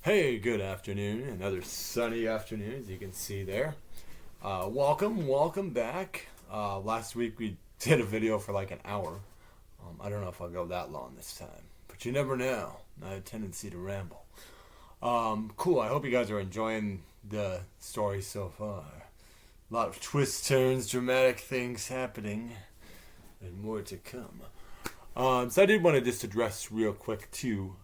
Hey, good afternoon. Another sunny afternoon, as you can see there. Welcome back. Last week we did a video for like an hour. I don't know if I'll go that long this time, but you never know. I have a tendency to ramble. Cool. I hope you guys are enjoying the story so far. A lot of twists, turns, dramatic things happening, and more to come. So I did want to just address real quick too.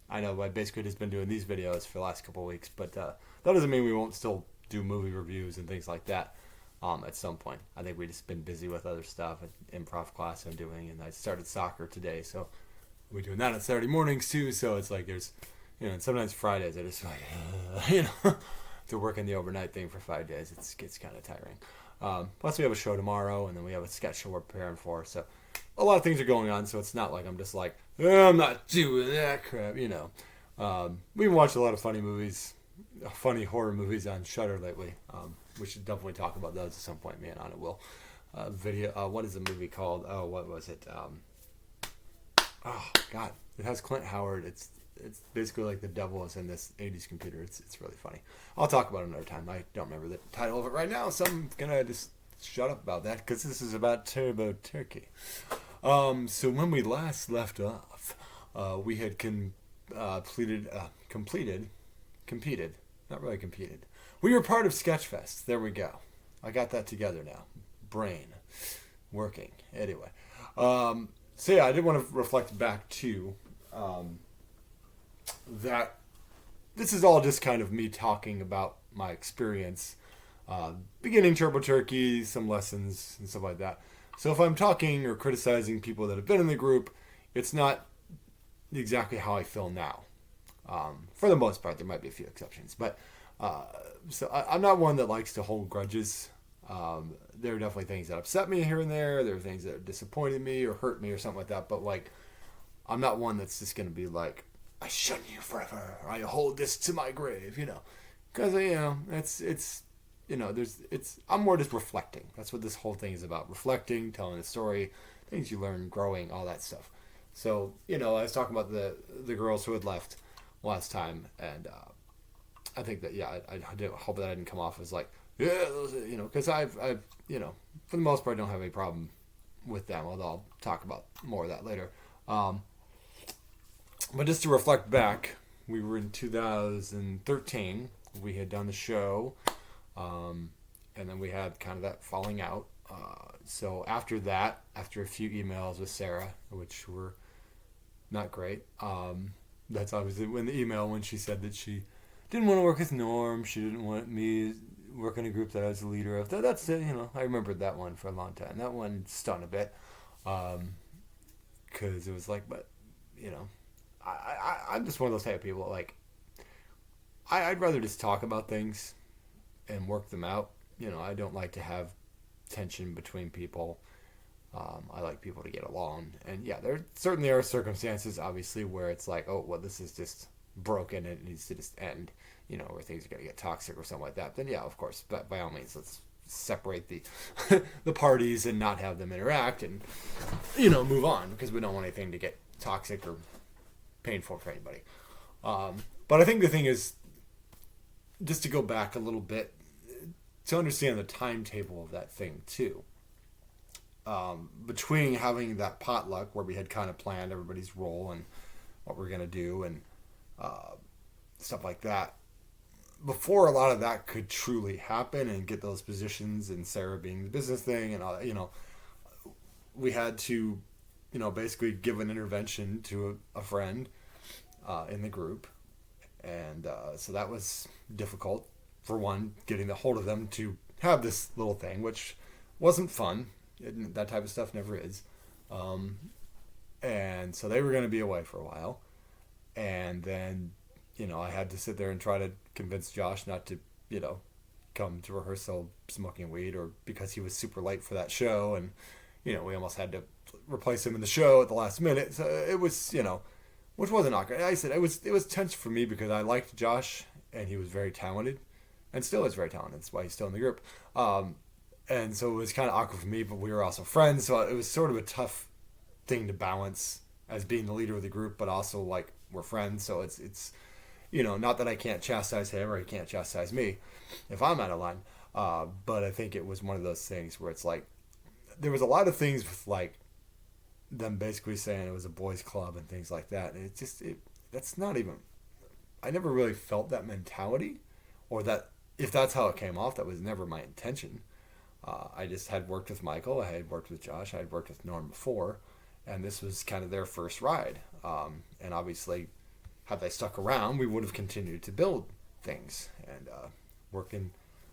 I know I basically just been doing these videos for the last couple of weeks, but that doesn't mean we won't still do movie reviews and things like that at some point. I think we just been busy with other stuff, improv class I'm doing, and I started soccer today, so we're doing that on Saturday mornings too. So it's like there's, and sometimes Fridays I just like, to work in the overnight thing for 5 days, it gets kind of tiring. Plus we have a show tomorrow, and then we have a sketch show we're preparing for, so a lot of things are going on, so it's not like I'm just like, oh, I'm not doing that crap, We've watched a lot of funny movies, funny horror movies on Shudder lately. We should definitely talk about those at some point. Me and Anna will. What is the movie called? Oh, what was it? Oh God, it has Clint Howard. It's basically like the devil is in this '80s computer. It's really funny. I'll talk about it another time. I don't remember the title of it right now, so I'm gonna just shut up about that because this is about Turbo Turkey. So when we last left off, we had competed, not really competed. We were part of Sketchfest. There we go. I got that together now. Brain working. Anyway, so yeah, I did want to reflect back to that. This is all just kind of me talking about my experience, beginning Turbo Turkey, some lessons and stuff like that. So if I'm talking or criticizing people that have been in the group, it's not exactly how I feel now. For the most part, there might be a few exceptions, but I'm not one that likes to hold grudges. There are definitely things that upset me here and there. There are things that disappointed me or hurt me or something like that. But like, I'm not one that's just gonna be like, I shun you forever. Or I hold this to my grave, because I'm more just reflecting. That's what this whole thing is about. Reflecting, telling a story, things you learn, growing, all that stuff. So, I was talking about the girls who had left last time, and I think that, I hope that I didn't come off as like, yeah, because I've for the most part, don't have any problem with them, although I'll talk about more of that later. But just to reflect back, we were in 2013. We had done the show. And then we had kind of that falling out. So after that, after a few emails with Sarah, which were not great, that's obviously when the email when she said that she didn't want to work with Norm, she didn't want me work in a group that I was the leader of. That's I remembered that one for a long time. That one stung a bit, because it was like, but I'm just one of those type of people. Like, I'd rather just talk about things and work them out. I don't like to have tension between people. I like people to get along. And yeah, there certainly are circumstances, obviously, where it's like, oh, well, this is just broken and it needs to just end, where things are going to get toxic or something like that. Then yeah, of course, but by all means, let's separate the the parties and not have them interact and, move on, because we don't want anything to get toxic or painful for anybody. But I think the thing is, just to go back a little bit, to understand the timetable of that thing too. Between having that potluck where we had kind of planned everybody's role and what we're going to do and stuff like that, before a lot of that could truly happen and get those positions, and Sarah being the business thing and all that, we had to, basically give an intervention to a friend in the group. And so that was difficult. For one, getting the hold of them to have this little thing, which wasn't fun. That type of stuff never is. And so they were going to be away for a while. And then, I had to sit there and try to convince Josh not to, come to rehearsal smoking weed, or because he was super late for that show. And, we almost had to replace him in the show at the last minute. So it was, which wasn't awkward. I said it was tense for me because I liked Josh and he was very talented. And still is very talented. That's why he's still in the group. And so it was kind of awkward for me, but we were also friends. So it was sort of a tough thing to balance as being the leader of the group, but also like we're friends. So it's not that I can't chastise him or he can't chastise me if I'm out of line. But I think it was one of those things where it's like, there was a lot of things with like them basically saying it was a boys club and things like that. And that's not even, I never really felt that mentality, or that if that's how it came off, that was never my intention. I just had worked with Michael, I had worked with Josh, I had worked with Norm before, and this was kind of their first ride. And obviously, had they stuck around, we would have continued to build things and work in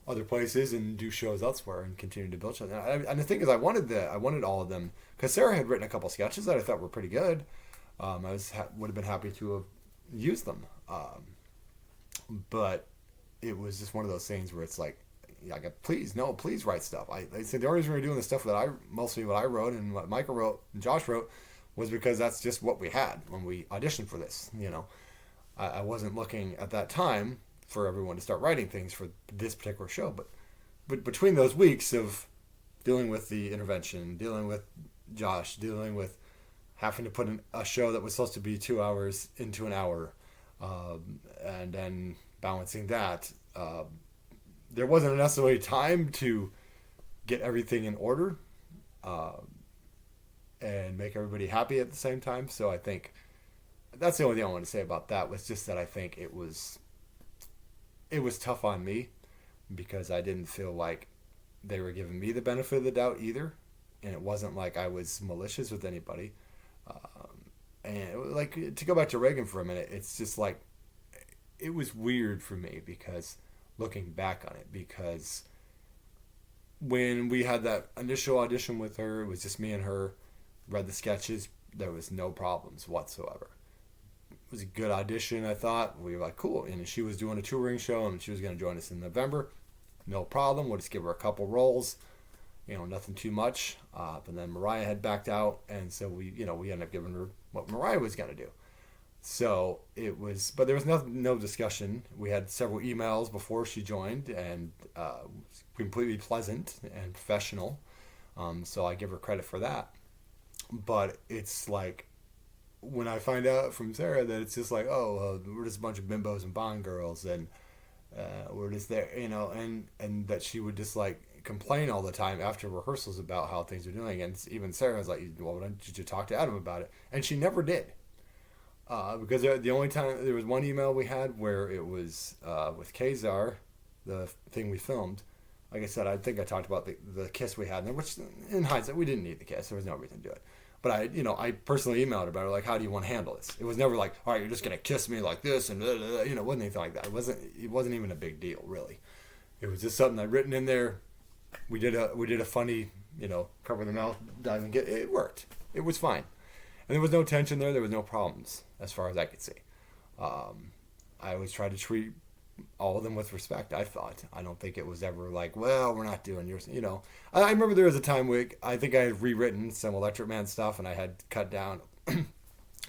other places and do shows elsewhere and continue to build shows. And the thing is, I wanted all of them, because Sarah had written a couple sketches that I thought were pretty good. I would have been happy to have used them, but it was just one of those things where it's like, please write stuff. I said the only reason we were doing the stuff that mostly what I wrote and what Michael wrote and Josh wrote was because that's just what we had when we auditioned for this. I wasn't looking at that time for everyone to start writing things for this particular show, but between those weeks of dealing with the intervention, dealing with Josh, dealing with having to put a show that was supposed to be 2 hours into an hour, and then balancing that, there wasn't necessarily time to get everything in order and make everybody happy at the same time. So I think that's the only thing I want to say about that, was just that I think it was tough on me, because I didn't feel like they were giving me the benefit of the doubt either, and it wasn't like I was malicious with anybody. And like, to go back to Reagan for a minute, it's just like, it was weird for me, because looking back on it, because when we had that initial audition with her, it was just me and her, read the sketches, there was no problems whatsoever. It was a good audition, I thought. We were like, cool. And she was doing a touring show, and she was going to join us in November. No problem. We'll just give her a couple roles, nothing too much. But then Mariah had backed out, and so we ended up giving her what Mariah was going to do. So it was, but there was no discussion. We had several emails before she joined, and completely pleasant and professional. So I give her credit for that. But it's like, when I find out from Sarah that it's just like, we're just a bunch of bimbos and Bond girls, and we're just there, and that she would just like complain all the time after rehearsals about how things are doing. And even Sarah was like, well, why didn't you talk to Adam about it? And she never did. Because the only time, there was one email we had where it was with Kazar, the thing we filmed. Like I said, I think I talked about the kiss we had, which in hindsight, we didn't need the kiss. There was no reason to do it. But I personally emailed her about it, like, how do you want to handle this? It was never like, all right, you're just going to kiss me like this, and it wasn't anything like that. It wasn't even a big deal, really. It was just something I'd written in there. We did a funny, cover the mouth, dive and get it. worked. It was fine. And there was no tension there. There was no problems, as far as I could see. I always tried to treat all of them with respect, I thought. I don't think it was ever like, well, we're not doing yours. I remember there was a time where I think I had rewritten some Electric Man stuff, and I had cut down.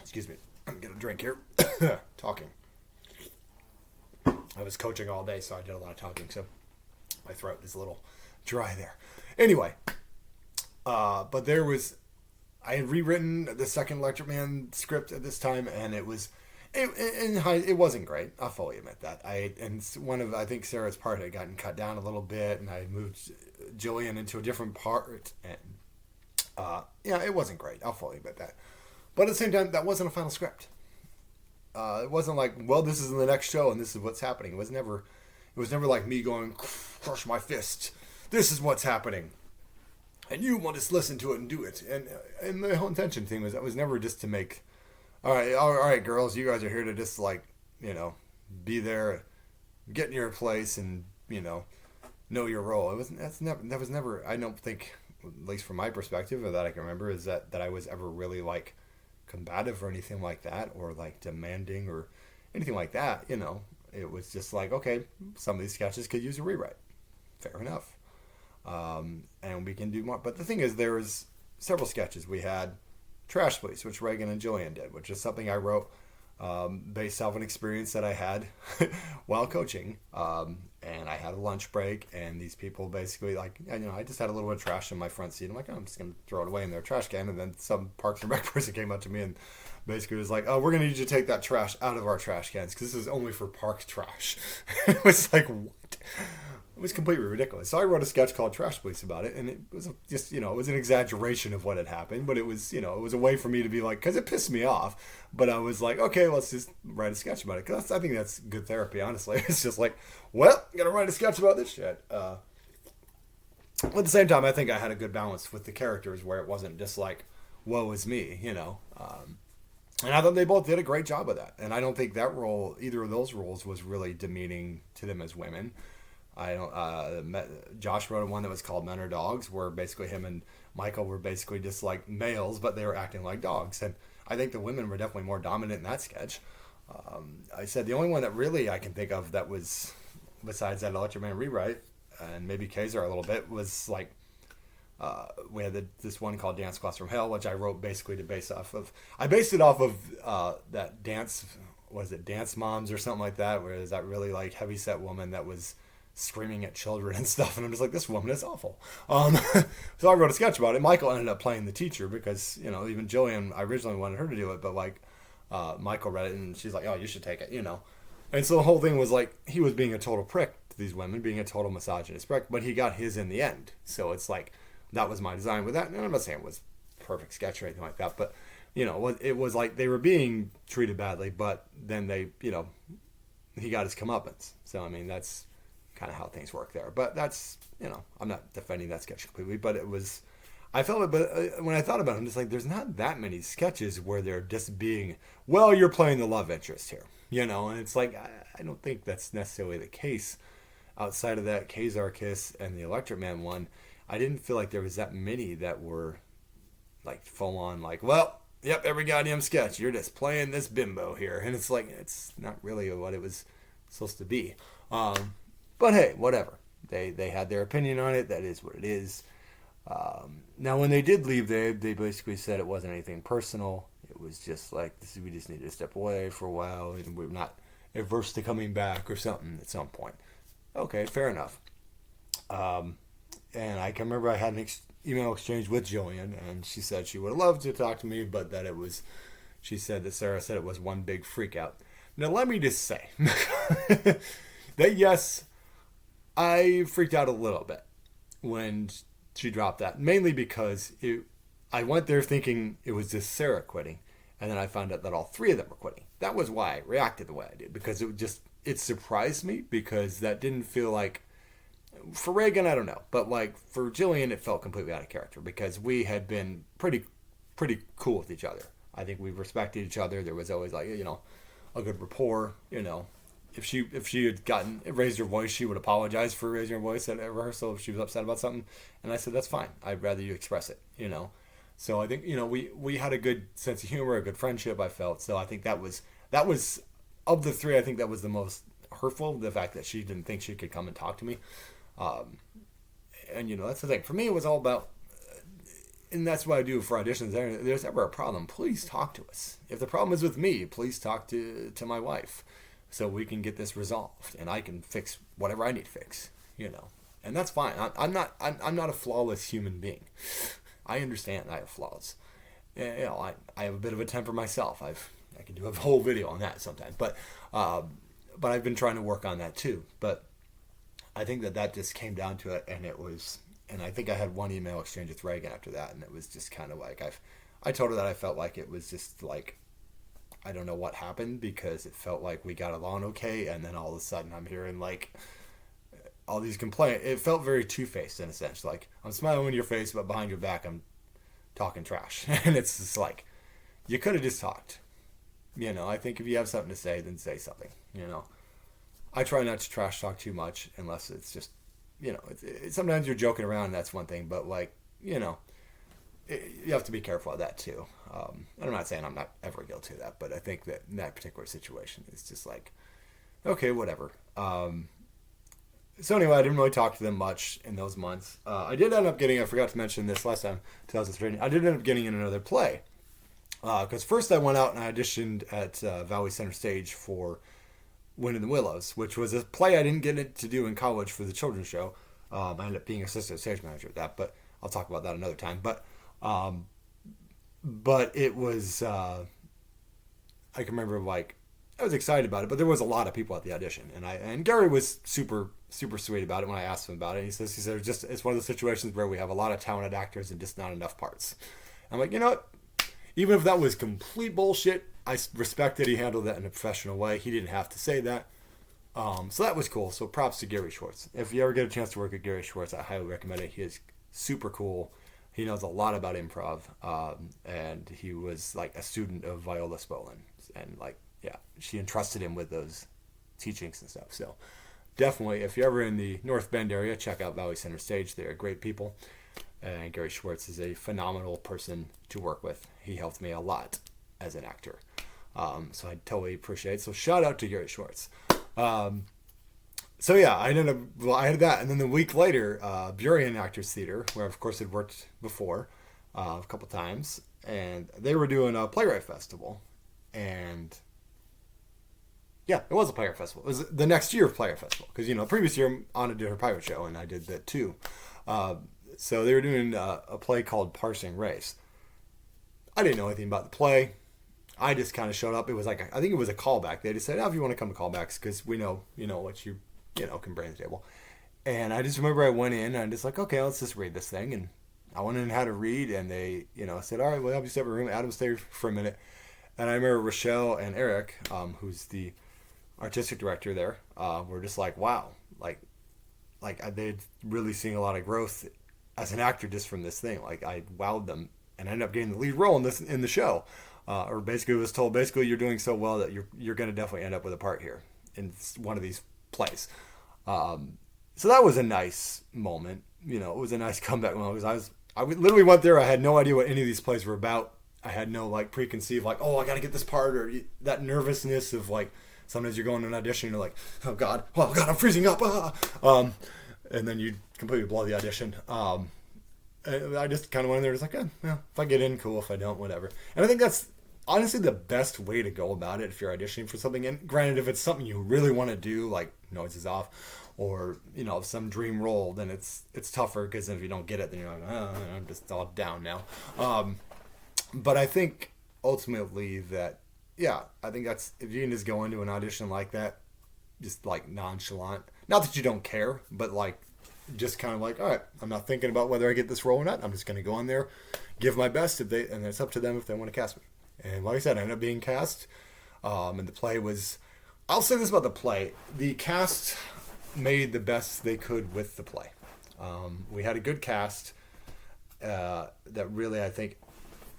Excuse me. I'm going to get a drink here. Talking. I was coaching all day, so I did a lot of talking, so my throat is a little dry there. Anyway, but I had rewritten the second Electric Man script at this time, and it wasn't great. I'll fully admit that. I think Sarah's part had gotten cut down a little bit, and I moved Jillian into a different part, and it wasn't great. I'll fully admit that. But at the same time, that wasn't a final script. It wasn't like, well, this is in the next show, and this is what's happening. It was never like me going, crush my fist. This is what's happening. And you want to listen to it and do it. And the whole intention thing was, that was never just to make, all right, girls, you guys are here to just like, be there, get in your place, and know your role. That was never. I don't think, at least from my perspective, or that I can remember, is that I was ever really like combative or anything like that, or like demanding or anything like that. It was just like, okay, some of these sketches could use a rewrite. Fair enough. And we can do more. But the thing is, there was several sketches. We had Trash Police, which Reagan and Jillian did, which is something I wrote based off an experience that I had while coaching. And I had a lunch break, and these people basically, like, I just had a little bit of trash in my front seat. I'm like, oh, I'm just going to throw it away in their trash can. And then some Parks and Rec person came up to me and basically was like, oh, we're going to need you to take that trash out of our trash cans because this is only for park trash. It was like, what? It was completely ridiculous. So I wrote a sketch called Trash Police about it, and it was just, it was an exaggeration of what had happened, but it was, it was a way for me to be like, because it pissed me off, but I was like, okay, let's just write a sketch about it, because I think that's good therapy, honestly. It's just like, well, I'm going to write a sketch about this shit. At the same time, I think I had a good balance with the characters where it wasn't just like, woe is me, and I thought they both did a great job of that, and I don't think that role, either of those roles, was really demeaning to them as women. I don't. Josh wrote one that was called Men Are Dogs, where basically him and Michael were basically just like males, but they were acting like dogs. And I think the women were definitely more dominant in that sketch. I said the only one that really I can think of that was, besides that Electric Man rewrite, and maybe Kaiser a little bit, was like we had this one called Dance Class from Hell, which I wrote basically to base off of. I based it off of that dance. Was it Dance Moms or something like that? Where there's that really like heavyset woman that was screaming at children and stuff, and I'm just like, this woman is awful. So I wrote a sketch about it. Michael ended up playing the teacher because even Jillian, I originally wanted her to do it, but like Michael read it and she's like, oh, you should take it, and so the whole thing was like he was being a total prick to these women, being a total misogynist prick, but he got his in the end. So it's like that was my design with that, and I'm not saying it was perfect sketch or anything like that, but it was like they were being treated badly, but then they he got his comeuppance. So I mean that's kind of how things work there. But that's, I'm not defending that sketch completely, but it was, I felt it, but when I thought about it, I'm just like, there's not that many sketches where they're just being, well, you're playing the love interest here, and it's like, I don't think that's necessarily the case. Outside of that Kazar Kiss and the Electric Man one, I didn't feel like there was that many that were like full on, like, well, yep, every goddamn sketch, you're just playing this bimbo here. And it's like, it's not really what it was supposed to be. But hey, whatever. They had their opinion on it. That is what it is. Now, when they did leave, they basically said it wasn't anything personal. It was just like, we just needed to step away for a while, and we're not averse to coming back or something at some point. Okay, fair enough. And I can remember I had an email exchange with Jillian, and she said she would have loved to talk to me, but that it was, she said that Sarah said it was one big freak out. Now, let me just say that yes, I freaked out a little bit when she dropped that, mainly because I went there thinking it was just Sarah quitting, and then I found out that all three of them were quitting. That was why I reacted the way I did, because it surprised me, because that didn't feel like, for Reagan, I don't know, but like for Jillian, it felt completely out of character, because we had been pretty cool with each other. I think we respected each other. There was always like, a good rapport, If she had raised her voice, she would apologize for raising her voice at a rehearsal if she was upset about something. And I said, that's fine. I'd rather you express it, So I think, we had a good sense of humor, a good friendship, I felt. So I think that was, of the three, I think that was the most hurtful, the fact that she didn't think she could come and talk to me. And, that's the thing. For me, it was all about, and that's what I do for auditions. If there's ever a problem, please talk to us. If the problem is with me, please talk to my wife, so we can get this resolved, and I can fix whatever I need to fix, and that's fine. I'm not a flawless human being. I understand I have flaws. I have a bit of a temper myself. I can do a whole video on that sometimes, but I've been trying to work on that too. But I think that just came down to it, and I think I had one email exchange with Reagan after that, and it was just kind of like I told her that I felt like it was just like, I don't know what happened, because it felt like we got along okay, and then all of a sudden I'm hearing like all these complaints. It felt very two-faced in a sense. Like, I'm smiling in your face, but behind your back I'm talking trash. And it's just like, you could have just talked. I think if you have something to say, then say something. I try not to trash talk too much unless it's just, sometimes you're joking around, and that's one thing, but like, you have to be careful of that too. And I'm not saying I'm not ever guilty of that, but I think that in that particular situation, it's just like, okay, whatever. So anyway, I didn't really talk to them much in those months. I did end up getting, I forgot to mention this last time, 2013, I did end up getting in another play. Because first I went out and I auditioned at Valley Center Stage for Wind in the Willows, which was a play I didn't get to do in college for the children's show. I ended up being assistant stage manager at that, but I'll talk about that another time. Um, but it was, I can remember like I was excited about it, but there was a lot of people at the audition, and Gary was super sweet about it when I asked him about it. He said just it's one of those situations where we have a lot of talented actors and just not enough parts. I'm like, you know what? Even if that was complete bullshit, I respect that he handled that in a professional way. He didn't have to say that. So that was cool. So props to Gary Schwartz. If you ever get a chance to work with Gary Schwartz, I highly recommend it. He is super cool. He knows a lot about improv, and he was like a student of Viola Spolin, and like yeah, she entrusted him with those teachings and stuff. So definitely, if you're ever in the North Bend area, check out Valley Center Stage. They're great people, and Gary Schwartz is a phenomenal person to work with. He helped me a lot as an actor, so I totally appreciate it. So shout out to Gary Schwartz. So yeah, I had that, and then the week later, Burien Actors Theater, where of course I'd worked before a couple times, and they were doing a playwright festival, and yeah, it was a playwright festival. It was the next year of playwright festival because previous year Anna did her pirate show, and I did that too. So they were doing a play called Parsing Race. I didn't know anything about the play. I just kind of showed up. It was like I think it was a callback. They just said, "Oh, if you want to come to callbacks, because we know what you can bring to the table." And I just remember I went in and I'm just like, okay, let's just read this thing. And I went in and had to read, and they said, all right, we'll have you step in a room. Adam, stay for a minute. And I remember Rochelle and Eric, who's the artistic director there, were just like, wow, like they'd really seen a lot of growth as an actor just from this thing. Like I wowed them, and I ended up getting the lead role in the show. Or basically was told, you're doing so well that you're going to definitely end up with a part here in one of these plays. So that was a nice moment. It was a nice comeback moment. I literally went there. I had no idea what any of these plays were about. I had no preconceived oh, I got to get this part, or that nervousness of sometimes you're going to an audition and you're like, oh God, I'm freezing up. And then you completely blow the audition. And I just kind of went in there just if I get in, cool. If I don't, whatever. And I think that's honestly the best way to go about it if you're auditioning for something. And granted, if it's something you really want to do, like Noises Off, or some dream role, then it's tougher, because if you don't get it, then you're like, oh, I'm just all down now. But I think ultimately that, yeah, I think that's, if you can just go into an audition like that, just nonchalant, not that you don't care, but just kind of all right, I'm not thinking about whether I get this role or not. I'm just going to go in there, give my best, and it's up to them if they want to cast me. And like I said, I ended up being cast. And the play was, I'll say this about the play. The cast made the best they could with the play. We had a good cast that really, I think,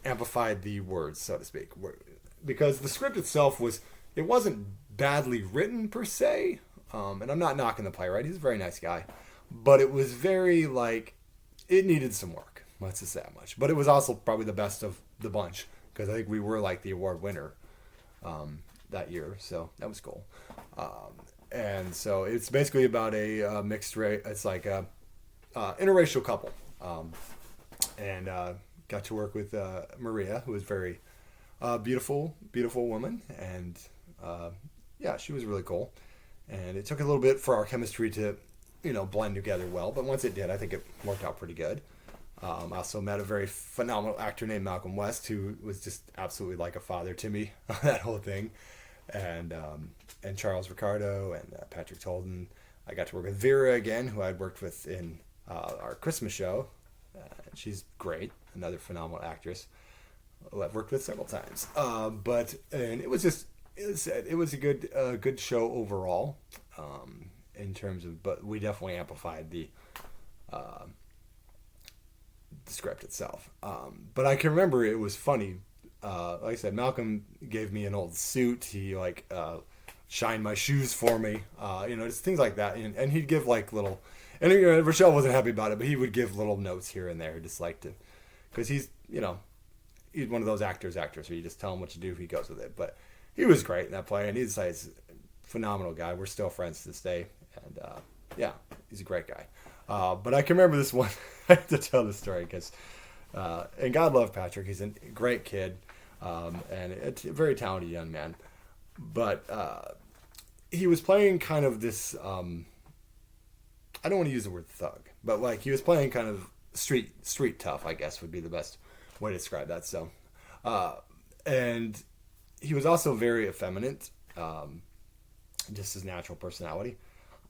amplified the words, so to speak. Because the script itself it wasn't badly written per se. And I'm not knocking the playwright. He's a very nice guy. But it was very, it needed some work. Let's just say that much. But it was also probably the best of the bunch, because I think we were the award winner that year. So that was cool. And so it's basically about a mixed race. It's a interracial couple. And got to work with Maria, who was very beautiful woman. And yeah, she was really cool. And it took a little bit for our chemistry to blend together well, but once it did, I think it worked out pretty good. I also met a very phenomenal actor named Malcolm West, who was just absolutely like a father to me on that whole thing, and Charles Ricardo and Patrick Tolden. I got to work with Vera again, who I'd worked with in our Christmas show. She's great, another phenomenal actress who I've worked with several times. And it was a good show overall. In terms of, but we definitely amplified the script itself. But I can remember it was funny. Like I said, Malcolm gave me an old suit. He shined my shoes for me. Just things like that. And he'd give little, and Rochelle wasn't happy about it, but he would give little notes here and there, just because he's one of those actors where you just tell him what to do, he goes with it. But he was great in that play, and he's a phenomenal guy. We're still friends to this day. And yeah, he's a great guy. But I can remember this one. I have to tell this story because, and God love Patrick. He's a great kid. and it's a very talented young man. But he was playing kind of this. I don't want to use the word thug, but like he was playing kind of street tough, I guess would be the best way to describe that. So, and he was also very effeminate, just his natural personality.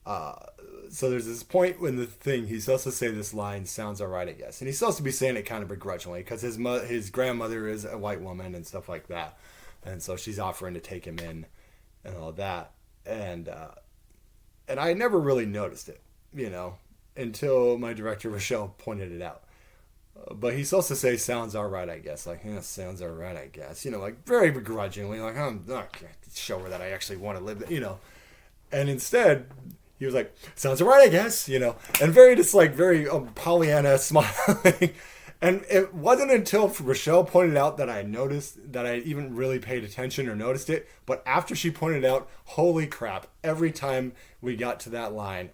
So there's this point when he's supposed to say this line, sounds alright, I guess. And he's supposed to be saying it kind of begrudgingly because his grandmother is a white woman and stuff like that. And so she's offering to take him in and all that. And I never really noticed it, until my director, Rochelle, pointed it out. But he's supposed to say, sounds alright, I guess. Like, yeah, sounds alright, I guess. Like very begrudgingly, like, I'm not going to show her that I actually want to live, And instead, he was like, sounds alright, I guess, and very Pollyanna smiling. And it wasn't until Rochelle pointed out that I noticed, that I even really paid attention or noticed it. But after she pointed out, holy crap, every time we got to that line,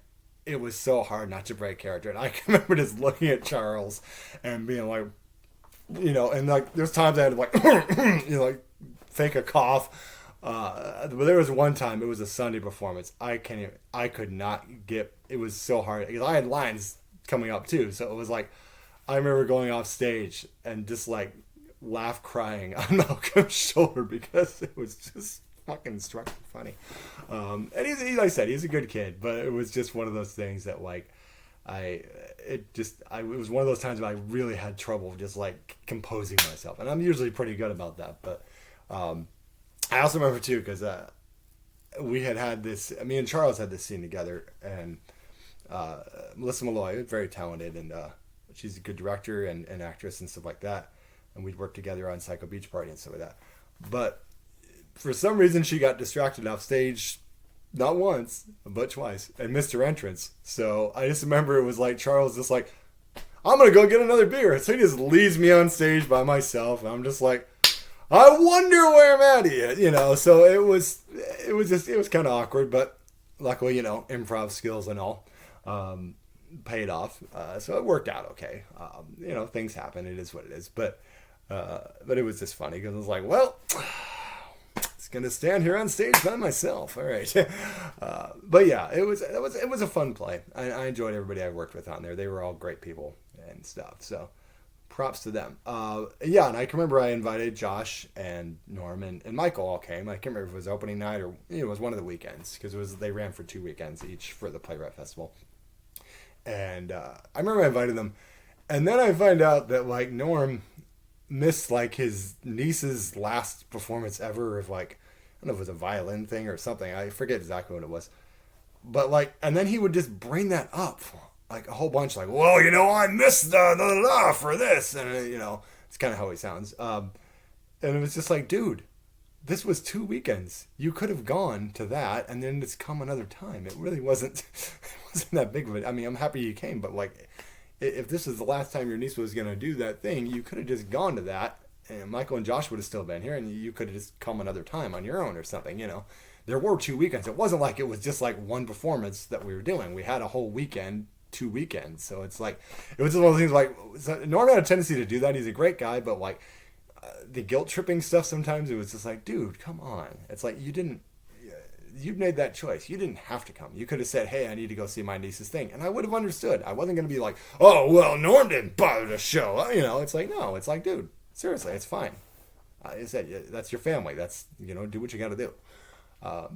it was so hard not to break character. And I can remember just looking at Charles and being like, and like there's times I had to like fake a cough. But there was one time, it was a Sunday performance. I could not get, it was so hard because I had lines coming up too. So it was like, I remember going off stage and just like laugh crying on Malcolm's shoulder because it was just fucking struck funny. And like I said, he's a good kid, but it was just one of those things that like, it was one of those times when I really had trouble just like composing myself. And I'm usually pretty good about that. But, I also remember too, because, we had this, me and Charles had this scene together, and, Melissa Malloy, very talented, and, she's a good director and actress and stuff like that. And we'd work together on Psycho Beach Party and stuff like that. But for some reason, she got distracted off stage, not once, but twice, and missed her entrance. So I just remember it was like Charles just like, I'm going to go get another beer. So he just leaves me on stage by myself. And I'm just like, I wonder where Maddie is, So it was kind of awkward, but luckily, improv skills and all, paid off. So it worked out okay. Things happen. It is what it is. But it was just funny because I was like, well, it's going to stand here on stage by myself. All right. But yeah, it was a fun play. I enjoyed everybody I worked with on there. They were all great people and stuff. So props to them. And I can remember I invited Josh and Norm and Michael all came. I can't remember if it was opening night or it was one of the weekends because they ran for 2 weekends each for the Playwright Festival. And I remember I invited them, and then I find out that like Norm missed like his niece's last performance ever of like, I don't know if it was a violin thing or something. I forget exactly what it was, but like, and then he would just bring that up like a whole bunch, like, well, I missed the for this, and it's kind of how he sounds. And it was just like, dude, this was 2 weekends. You could have gone to that and then just come another time. It really wasn't that big of it. I mean, I'm happy you came, but like, if this is the last time your niece was going to do that thing, you could have just gone to that, and Michael and Josh would have still been here, and you could have just come another time on your own or something, There were 2 weekends. It wasn't like it was just like one performance that we were doing. We had a whole weekend, 2 weekends. So it's like, it was just one of those things like, Norm had a tendency to do that. He's a great guy, but like, the guilt tripping stuff sometimes, it was just like, dude, come on. It's like, you made that choice. You didn't have to come. You could have said, hey, I need to go see my niece's thing, and I would have understood. I wasn't going to be like, oh, well, Norm didn't bother to show. It's like, no, it's like, dude, seriously, it's fine. I said, that's your family. That's, do what you got to do.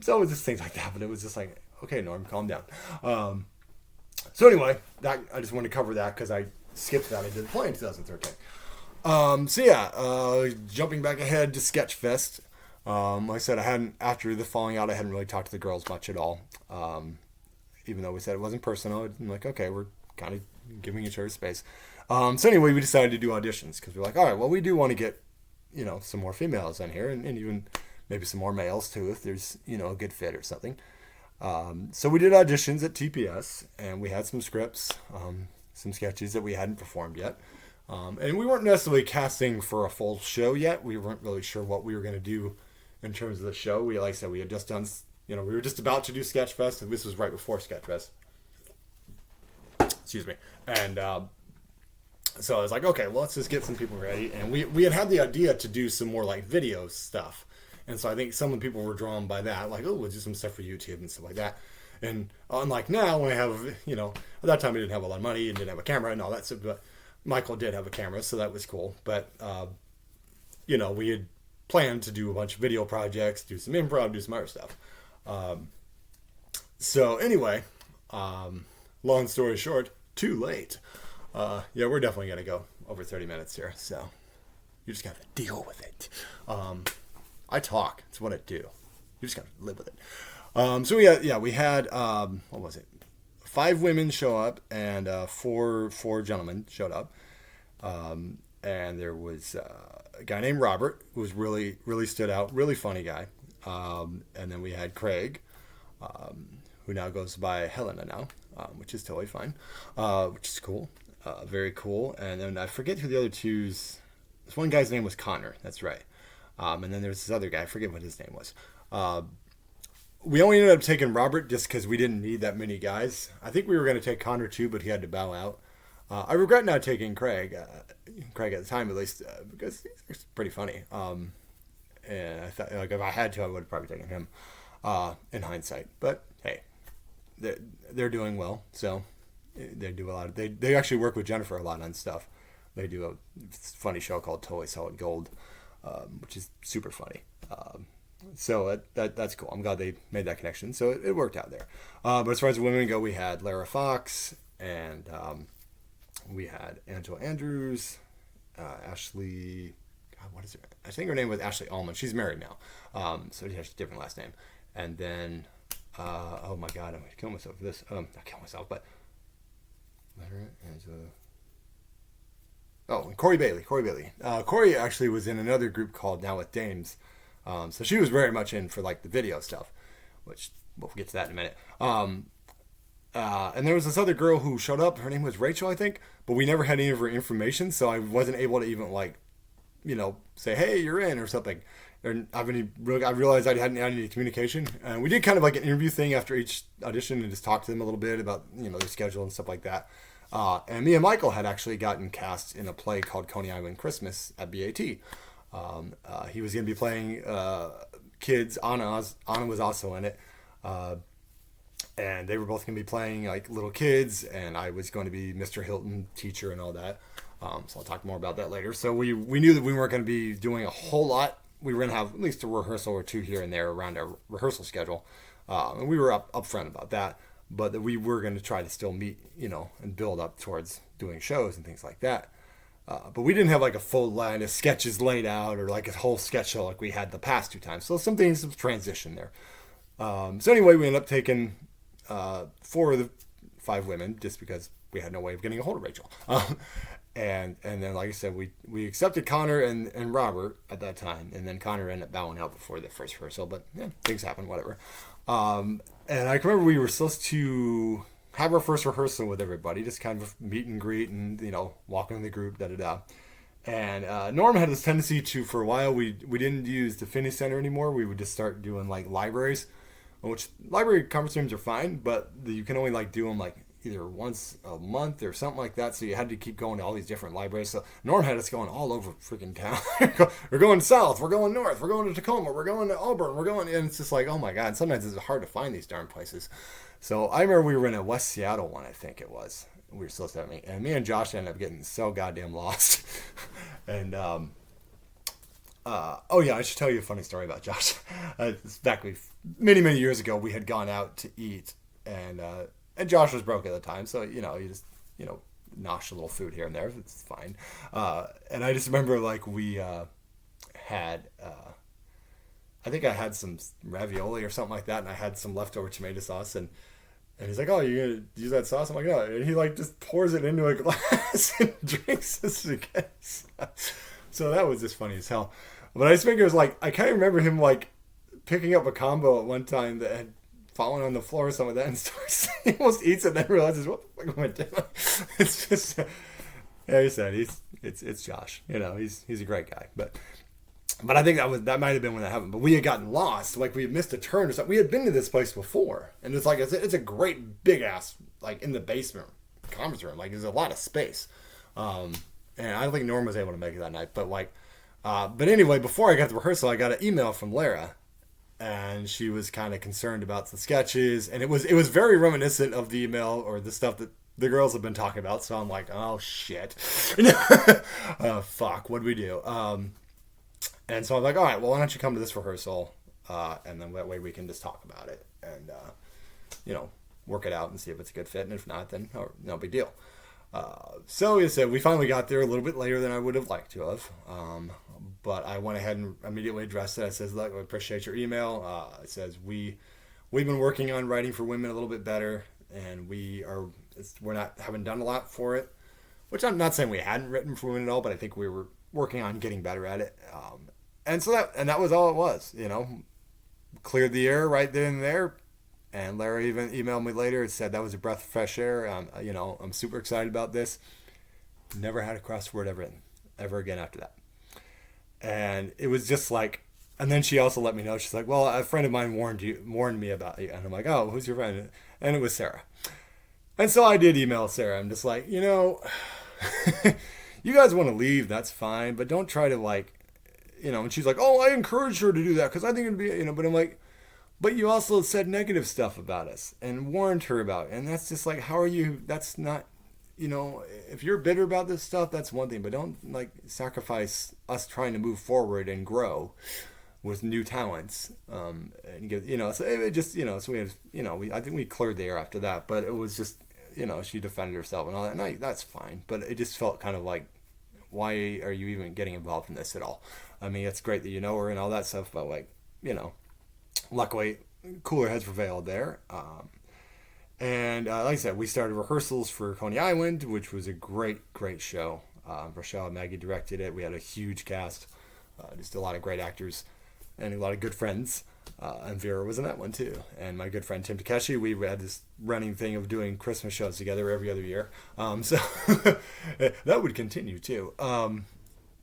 So it was just things like that, but it was just like, okay, Norm, calm down. So anyway, I just wanted to cover that because I skipped that. I did the play in 2013. Jumping back ahead to Sketchfest. Like I said, after the falling out, I hadn't really talked to the girls much at all. Even though we said it wasn't personal, I'm like, okay, we're kind of giving each other space. So anyway, we decided to do auditions because we're like, all right, well, we do want to get, some more females in here and even maybe some more males too, if there's, a good fit or something. So we did auditions at TPS, and we had some scripts, some sketches that we hadn't performed yet. And we weren't necessarily casting for a full show yet. We weren't really sure what we were going to do in terms of the show. Like I said, we had just done, we were just about to do Sketchfest, and this was right before Sketchfest. Excuse me. And So I was like, okay, well, let's just get some people ready. And we had the idea to do some more like video stuff. And so I think some of the people were drawn by that, like, oh, we'll do some stuff for YouTube and stuff like that. And unlike now, when I have, you know, at that time we didn't have a lot of money and didn't have a camera and all that stuff, but Michael did have a camera, so that was cool. But, you know, we had planned to do a bunch of video projects, do some improv, do some other stuff. So anyway, long story short, too late. Yeah, we're definitely going to go over 30 minutes here, so you just got to deal with it. I talk. It's what I do. You just got to live with it. So we had, what was it? 5 women show up and four gentlemen showed up. And there was a guy named Robert who was really, really stood out, really funny guy. And then we had Craig, who now goes by Helena now, which is totally fine, which is cool. Very cool. And then I forget who the other two's. This one guy's name was Connor. That's right. And then there's this other guy. I forget what his name was. We only ended up taking Robert just because we didn't need that many guys. I think we were going to take Connor too, but he had to bow out. I regret not taking Craig. Craig at the time, at least, because he's pretty funny. And I thought, like, if I had to, I would have probably taken him. In hindsight, but hey, they're doing well. So they do a lot of, they actually work with Jennifer a lot on stuff. They do a funny show called Totally Solid Gold, which is super funny. So that's cool. I'm glad they made that connection. So it worked out there. But as far as the women go, we had Lara Fox and we had Angela Andrews, Ashley. God, what is her? I think her name was Ashley Allman. She's married now, so she has a different last name. And then, oh my God, I'm going to kill myself for this. Not kill myself, but Angela. Oh, and Corey Bailey. Corey actually was in another group called Now with Dames. So she was very much in for like the video stuff, which we'll get to that in a minute. And there was this other girl who showed up. Her name was Rachel, I think, but we never had any of her information, so I wasn't able to even like, you know, say, hey, you're in or something. And I realized I hadn't had any communication. And we did kind of like an interview thing after each audition and just talked to them a little bit about, you know, their schedule and stuff like that. And me and Michael had actually gotten cast in a play called Coney Island Christmas at BAT. He was going to be playing kids. Anna was also in it. And they were both going to be playing like little kids. And I was going to be Mr. Hilton, teacher, and all that. So I'll talk more about that later. So we knew that we weren't going to be doing a whole lot. We were going to have at least a rehearsal or two here and there around our rehearsal schedule. And we were upfront about that. But that we were going to try to still meet, you know, and build up towards doing shows and things like that. But we didn't have like a full line of sketches laid out or like a whole sketch show like we had the past 2 times. So some things have transitioned there. So anyway, we ended up taking 4 of the 5 women just because we had no way of getting a hold of Rachel. And then, like I said, we accepted Connor and Robert at that time. And then Connor ended up bowing out before the first rehearsal. But yeah, things happen, whatever. And I can remember we were supposed to have our first rehearsal with everybody, just kind of meet and greet and, you know, walk in the group, da-da-da. And Norm had this tendency to, for a while, we didn't use the fitness center anymore. We would just start doing, like, libraries, which library conference rooms are fine, but you can only, like, do them, like, either once a month or something like that. So you had to keep going to all these different libraries. So Norm had us going all over freaking town. We're going south. We're going north. We're going to Tacoma. We're going to Auburn. And it's just like, oh my God. Sometimes it's hard to find these darn places. So I remember we were in a West Seattle one, I think it was. We were supposed to have and me and Josh ended up getting so goddamn lost. And, oh yeah, I should tell you a funny story about Josh. Back many years ago, we had gone out to eat and Josh was broke at the time, so, you know, you just, you know, nosh a little food here and there. It's fine. And I just remember, like, we had, I think I had some ravioli or something like that, and I had some leftover tomato sauce, and he's like, oh, you're going to use that sauce? I'm like, no. And he, like, just pours it into a glass and drinks this again. So that was just funny as hell. But I just think it was, like, I kind of remember him, like, picking up a combo at one time that had falling on the floor or something like that and starts, he almost eats it and then realizes, what the fuck am I doing? It's just, yeah, he said, it's Josh, you know, he's a great guy, but I think that might have been when that happened, but we had gotten lost, like we had missed a turn or something. We had been to this place before, and it's like, it's a great big ass, like in the basement conference room, like there's a lot of space, And I don't think Norm was able to make it that night. But but anyway, before I got to rehearsal, I got an email from Lara, and she was kind of concerned about the sketches, and it was very reminiscent of the email or the stuff that the girls have been talking about. So I'm like, oh shit, fuck, what do we do? And so I'm like, all right, well, why don't you come to this rehearsal, and then that way we can just talk about it and work it out and see if it's a good fit, and if not, then no big deal. So as I said, we finally got there a little bit later than I would have liked to have. But I went ahead and immediately addressed it. I says, look, I appreciate your email. It says we've been working on writing for women a little bit better, and we're not haven't done a lot for it. Which I'm not saying we hadn't written for women at all, but I think we were working on getting better at it. And that was all it was. Cleared the air right then and there. And Larry even emailed me later and said that was a breath of fresh air. I'm super excited about this. Never had a crossword ever again after that. And it was just like, and then she also let me know, she's like, well, a friend of mine warned me about you. And I'm like, oh, who's your friend? And it was Sarah. And so I did email Sarah. I'm just like, you guys want to leave, that's fine, but don't try to and she's like, oh, I encouraged her to do that because I think it'd be, but I'm like, but you also said negative stuff about us and warned her about it. And that's just like, how are you? That's not, if you're bitter about this stuff, that's one thing, but don't sacrifice us trying to move forward and grow with new talents. And get, so it just, so we have, I think we cleared the air after that, but it was just, she defended herself and all that. And that's fine. But it just felt kind of like, why are you even getting involved in this at all? I mean, it's great that you know her and all that stuff, but luckily, cooler heads prevailed there. And like I said, we started rehearsals for Coney Island, which was a great show. Rochelle and Maggie directed it. We had a huge cast, just a lot of great actors and a lot of good friends. And Vera was in that one too. And my good friend Tim Takeshi, we had this running thing of doing Christmas shows together every other year. So that would continue too.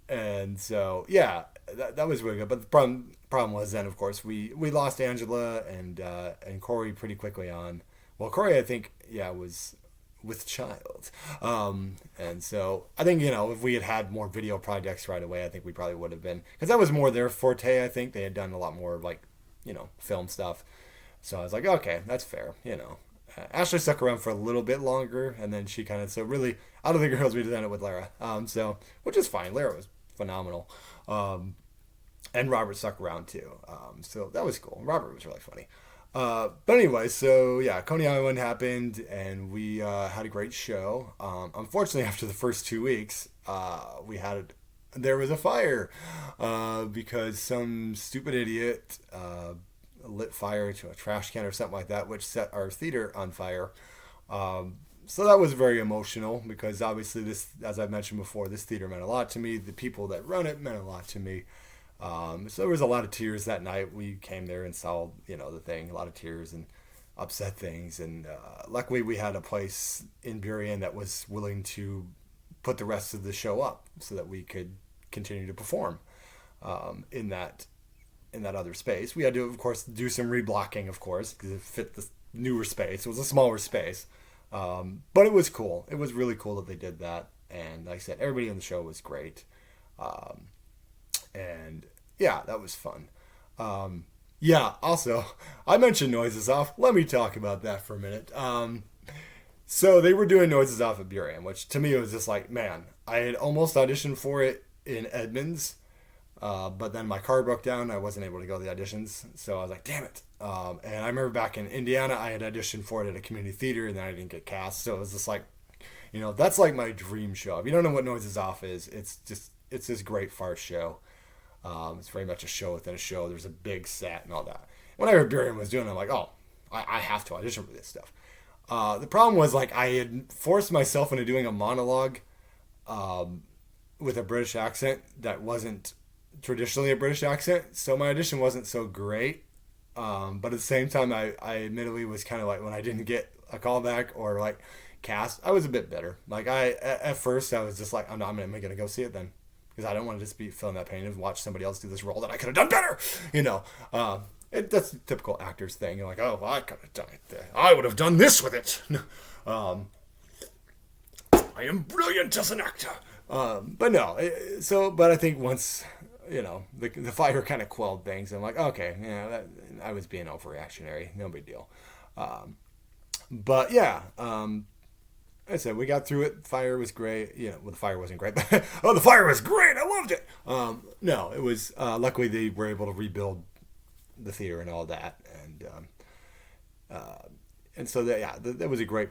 And so, yeah, that was really good. But the problem was then, of course, we lost Angela and Corey pretty quickly on. Well, Corey, I think, was with child. And so I think, if we had more video projects right away, I think we probably would have been. Because that was more their forte, I think. They had done a lot more film stuff. So I was like, okay, that's fair, Ashley stuck around for a little bit longer, and then she kind of, so really, out of the girls, we did it with Lara. Which is fine. Lara was phenomenal. And Robert stuck around too. So that was cool. Robert was really funny. But anyway, so yeah, Coney Island happened, and we had a great show. Unfortunately, after the first 2 weeks, there was a fire because some stupid idiot lit fire to a trash can or something like that, which set our theater on fire. So that was very emotional because obviously this, as I mentioned before, this theater meant a lot to me. The people that run it meant a lot to me. So there was a lot of tears that night. We came there and saw, the thing, a lot of tears and upset things. And luckily we had a place in Burien that was willing to put the rest of the show up so that we could continue to perform in that other space. We had to, of course, do some reblocking, of course, because it fit the newer space. It was a smaller space. But it was cool. It was really cool that they did that. And like I said, everybody on the show was great. And yeah, that was fun. Also, I mentioned Noises Off. Let me talk about that for a minute. So they were doing Noises Off at Burien, which to me was just like, man, I had almost auditioned for it in Edmonds, but then my car broke down. I wasn't able to go to the auditions, so I was like, damn it. And I remember back in Indiana, I had auditioned for it at a community theater, and then I didn't get cast. So it was just like, that's like my dream show. If you don't know what Noises Off is, it's this great farce show. It's very much a show within a show. There's a big set and all that. When I heard Burien was doing it, I'm like, oh, I have to audition for this stuff. The problem was, I had forced myself into doing a monologue with a British accent that wasn't traditionally a British accent. So my audition wasn't so great. But at the same time, I admittedly was kind of like, when I didn't get a callback or cast, I was a bit bitter. At first I was just like, I'm going to go see it then. Because I don't want to just be feeling that pain and watch somebody else do this role that I could have done better, that's a typical actor's thing. You're like, oh, well, I could have done it. I would have done this with it. I I am brilliant as an actor. But no, but I think once, the fire kind of quelled things. I'm like, okay, I was being overreactionary. No big deal. But yeah, I said we got through it. Fire was great. The fire wasn't great, but the fire was great. I loved it. No, it was luckily they were able to rebuild the theater and all that, and so that was a great,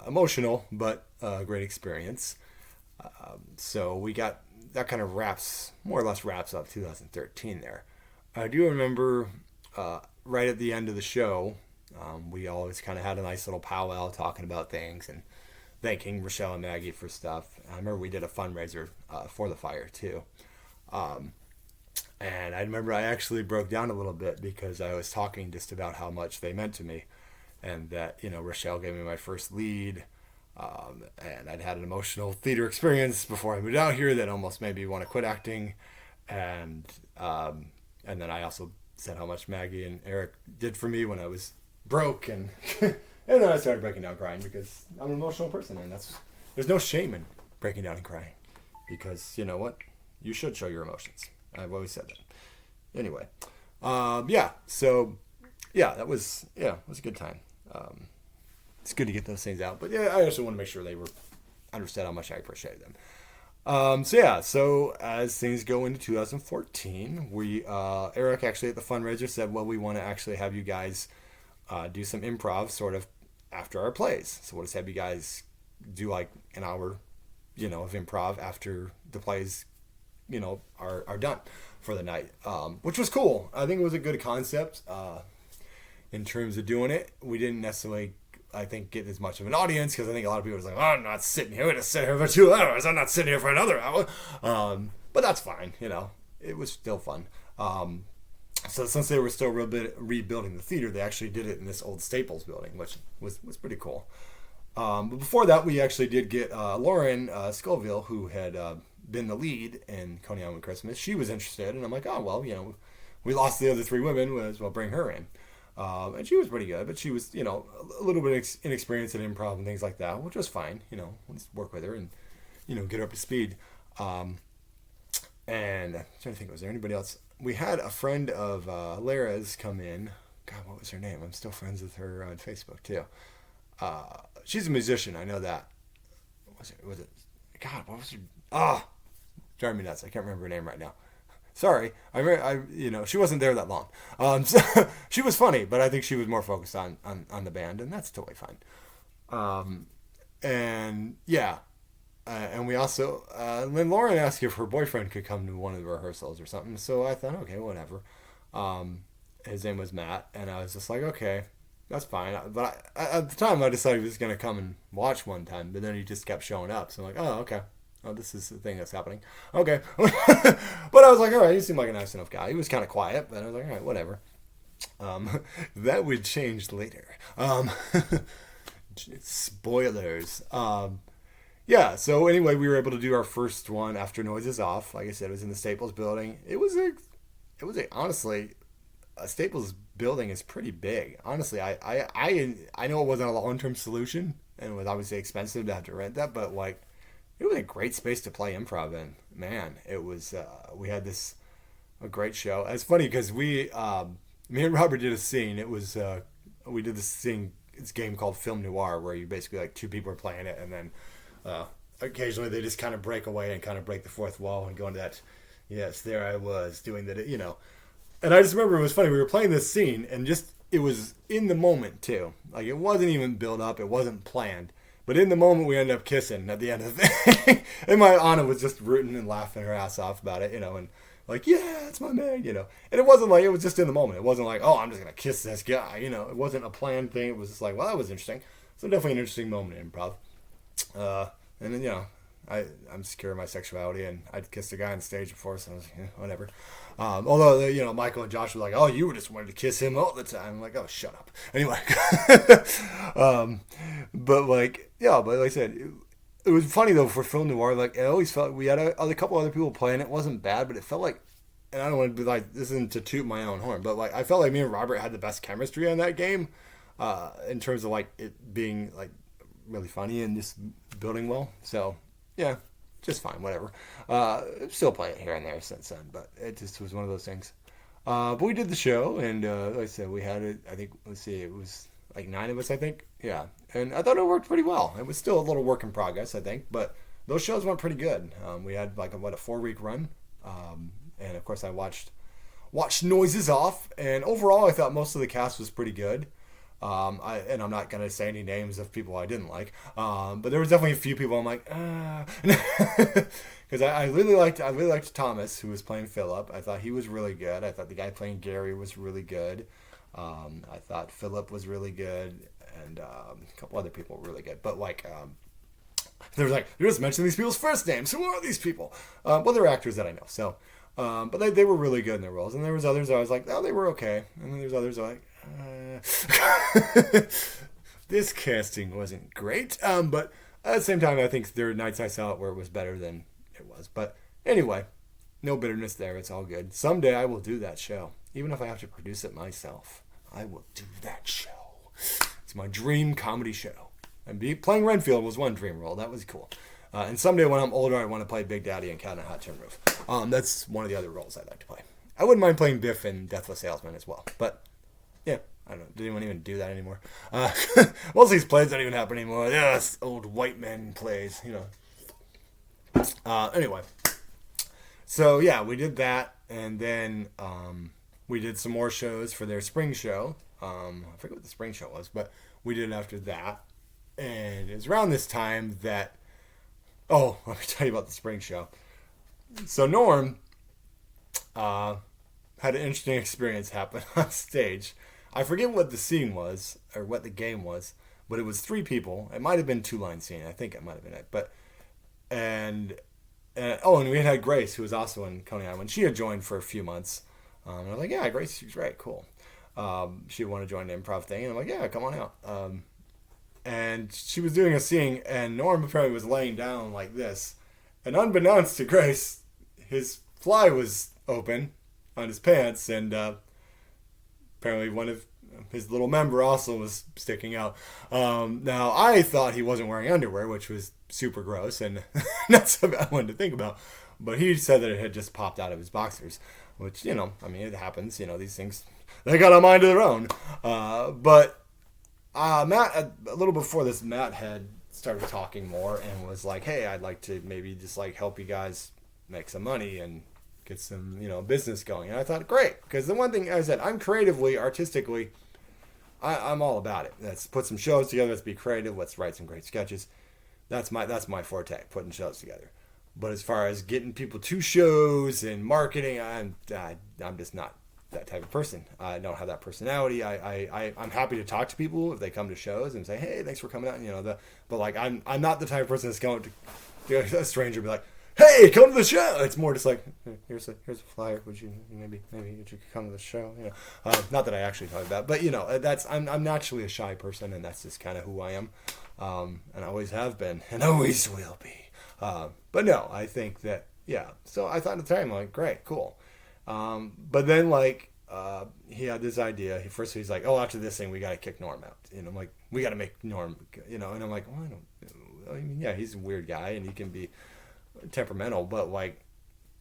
emotional but great experience. So we got that kind of more or less wraps up 2013 there. I do remember right at the end of the show, we always kind of had a nice little powwow talking about things and thanking Rochelle and Maggie for stuff. I remember we did a fundraiser for the fire too. And I remember I actually broke down a little bit because I was talking just about how much they meant to me, and that Rochelle gave me my first lead, and I'd had an emotional theater experience before I moved out here that almost made me want to quit acting, and then I also said how much Maggie and Eric did for me when I was broke, and and then I started breaking down crying because I'm an emotional person, and there's no shame in breaking down and crying, because you know what, you should show your emotions. I've always said that. Anyway, that was a good time. It's good to get those things out, but yeah, I also want to make sure they understood how much I appreciated them. So as things go into 2014, Eric actually at the fundraiser said, well, we want to actually have you guys do some improv sort of after our plays. So we'll just have you guys do like an hour, of improv after the plays, are done for the night, which was cool. I think it was a good concept in terms of doing it. We didn't necessarily, I think, get as much of an audience because I think a lot of people was like, oh, I'm not sitting here. We're going to sit here for 2 hours. I'm not sitting here for another hour. But that's fine. It was still fun. So since they were still rebuilding the theater, they actually did it in this old Staples building, which was pretty cool. But before that, we actually did get Lauren Scoville, who had been the lead in Coney Island Christmas. She was interested, and I'm like, oh, well, we lost the other 3 women, as well bring her in. And she was pretty good, but she was, a little bit inexperienced in improv and things like that, which was fine. We'll just work with her and, get her up to speed. And I'm trying to think, was there anybody else? We had a friend of Lara's come in. God, what was her name? I'm still friends with her on Facebook, too. She's a musician, I know that. Was it? God, what was her? Driving me nuts. I can't remember her name right now. Sorry, she wasn't there that long. So she was funny, but I think she was more focused on the band, and that's totally fine. And we also, then Lauren asked if her boyfriend could come to one of the rehearsals or something. So I thought, okay, whatever. His name was Matt, and I was just like, okay, that's fine. But at the time, I decided he was going to come and watch one time, but then he just kept showing up. So I'm like, oh, okay. Oh, this is the thing that's happening. Okay. But I was like, all right, he seemed like a nice enough guy. He was kind of quiet, but I was like, all right, whatever. That would change later. Spoilers. So anyway, we were able to do our first one after Noise is Off. Like I said, it was in the Staples building. It was honestly, a Staples building is pretty big. Honestly, I know it wasn't a long-term solution, and it was obviously expensive to have to rent that, but like, it was a great space to play improv in. Man, it was, we had a great show. It's funny because me and Robert did a scene. It was, we did this game called Film Noir, where you basically, like, 2 people are playing it, and then occasionally they just kind of break away and kind of break the fourth wall and go into that, yes, there I was doing that, And I just remember it was funny. We were playing this scene, and it was in the moment, too. Like, it wasn't even built up. It wasn't planned. But in the moment, we ended up kissing at the end of the thing. And my Anna was just rooting and laughing her ass off about it, and like, yeah, it's my man, And it wasn't like, it was just in the moment. It wasn't like, oh, I'm just going to kiss this guy, It wasn't a planned thing. It was just like, well, that was interesting. So definitely an interesting moment in improv. And then, I'm secure in my sexuality, and I'd kissed a guy on stage before, so I was like, whatever. Although, Michael and Josh were like, oh, you just wanted to kiss him all the time. I'm like, oh, shut up. Anyway. But like I said, it was funny, though, for Film Noir. Like, I always felt we had a couple other people playing. It wasn't bad, but it felt like, and I don't want to be like, this isn't to toot my own horn, but like, I felt like me and Robert had the best chemistry on that game, in terms of like it being like really funny and just building well. So yeah, just fine, whatever. Still play it here and there since then, but it just was one of those things. But we did the show, and like I said, we had it. I think, let's see, it was like 9 of us, I think. Yeah, and I thought it worked pretty well. It was still a little work in progress, I think, but those shows went pretty good. We had like a 4-week run, and of course I watched Noises Off, and overall I thought most of the cast was pretty good. And I'm not gonna say any names of people I didn't like, but there was definitely a few people I'm like, because I really liked Thomas, who was playing Philip. I thought he was really good. I thought the guy playing Gary was really good. I thought Philip was really good, and a couple other people were really good. But like, there was like, you just mention these people's first names. Who are these people? Well, they're actors that I know. So, but they were really good in their roles. And there was others I was like, oh, they were okay. And then there's others I was like, this casting wasn't great. But at the same time, I think there were nights I saw it where it was better than it was. But anyway, no bitterness there. It's all good. Someday I will do that show. Even if I have to produce it myself, I will do that show. It's my dream comedy show. And playing Renfield was one dream role. That was cool. And someday when I'm older, I want to play Big Daddy and Cat on a Hot Tin Roof. That's one of the other roles I'd like to play. I wouldn't mind playing Biff in Deathless Salesman as well. But yeah, I don't know. Did anyone even do that anymore? Most of these plays don't even happen anymore. Yeah, it's old white men plays, you know. Anyway. So yeah, we did that. And then we did some more shows for their spring show. I forget what the spring show was, but we did it after that. And it was around this time that... Oh, let me tell you about the spring show. So Norm had an interesting experience happen on stage. I forget what the scene was, or what the game was, but it was 3 people. It might have been 2-line scene. I think it might have been it. But, and we had Grace, who was also in Coney Island. She had joined for a few months. And I was like, yeah, Grace, she's great, cool. She wanted to join the improv thing, and I'm like, yeah, come on out. And she was doing a scene, and Norm apparently was laying down like this. And unbeknownst to Grace, his fly was open on his pants, and apparently one of his little member also was sticking out. Now, I thought he wasn't wearing underwear, which was super gross, and not so bad one to think about. But he said that it had just popped out of his boxers, which, you know, I mean, it happens. You know, these things, they got a mind of their own. But Matt, a little before this, Matt had started talking more and was like, hey, I'd like to maybe just like help you guys make some money and get some, you know, business going. And I thought, great, because the one thing I said, I'm creatively, artistically, I'm all about it. Let's put some shows together. Let's be creative. Let's write some great sketches. That's my forte, putting shows together. But as far as getting people to shows and marketing, I'm just not that type of person. I don't have that personality. I'm happy to talk to people if they come to shows and say, hey, thanks for coming out. You know, but like I'm not the type of person that's going to a stranger and be like, hey, come to the show. It's more just like, here's a flyer. Would you maybe you could come to the show? You know, not that I actually thought that, but you know, I'm naturally a shy person, and that's just kind of who I am, and I always have been, and always will be. But no, I think that yeah. So I thought at the time, like, great, cool. But then like he had this idea. He's like, oh, after this thing, we got to kick Norm out. And I'm like, we got to make Norm, you know. And I'm like, well, I mean, yeah, he's a weird guy, and he can be temperamental, but like,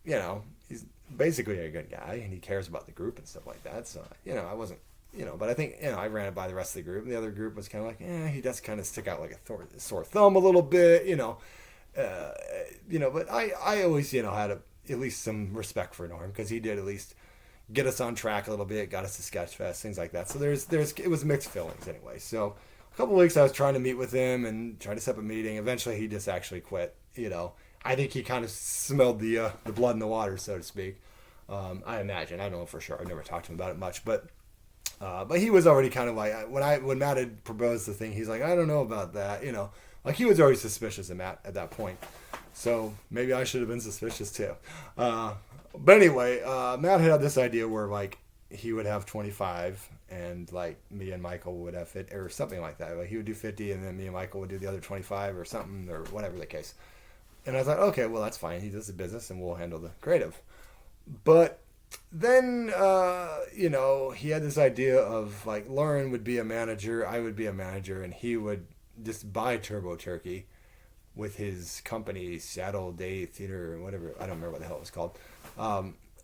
you know, he's basically a good guy, and he cares about the group and stuff like that. So, you know, I wasn't, you know, but I think, you know, I ran it by the rest of the group, and the other group was kind of like, he does kind of stick out like a sore thumb a little bit, you know, but I always, you know, had at least some respect for Norm, because he did at least get us on track a little bit, got us to Sketchfest, things like that. So it was mixed feelings anyway. So a couple of weeks I was trying to meet with him and try to set up a meeting. Eventually he just actually quit, you know. I think he kind of smelled the blood in the water, so to speak. I imagine. I don't know for sure. I've never talked to him about it much, but he was already kind of like, when Matt had proposed the thing, he's like, I don't know about that, you know. Like, he was already suspicious of Matt at that point. So maybe I should have been suspicious too. But anyway, Matt had this idea where like he would have 25 and like me and Michael would have 50 or something like that. Like he would do 50 and then me and Michael would do the other 25 or something, or whatever the case. And I thought, okay, well, that's fine. He does the business and we'll handle the creative. But then, you know, he had this idea of like Lauren would be a manager, I would be a manager, and he would just by Turbo Turkey with his company Saddle Day Theater or whatever. I don't remember what the hell it was called.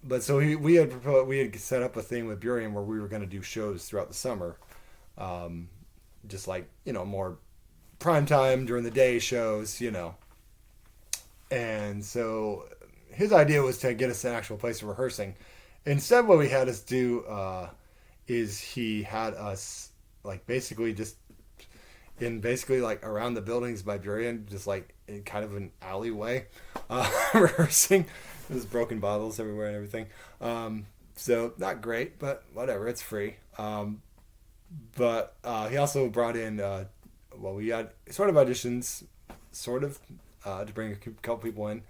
But so we had set up a thing with Burian where we were going to do shows throughout the summer, just like more prime time during the day shows. And so his idea was to get us an actual place of rehearsing. Instead, what we had us do is he had us like basically just basically like around the buildings by Burien, just like in kind of an alleyway, rehearsing. There's broken bottles everywhere and everything. So not great, but whatever. It's free. But he also brought in, we had sort of auditions, to bring a couple people in.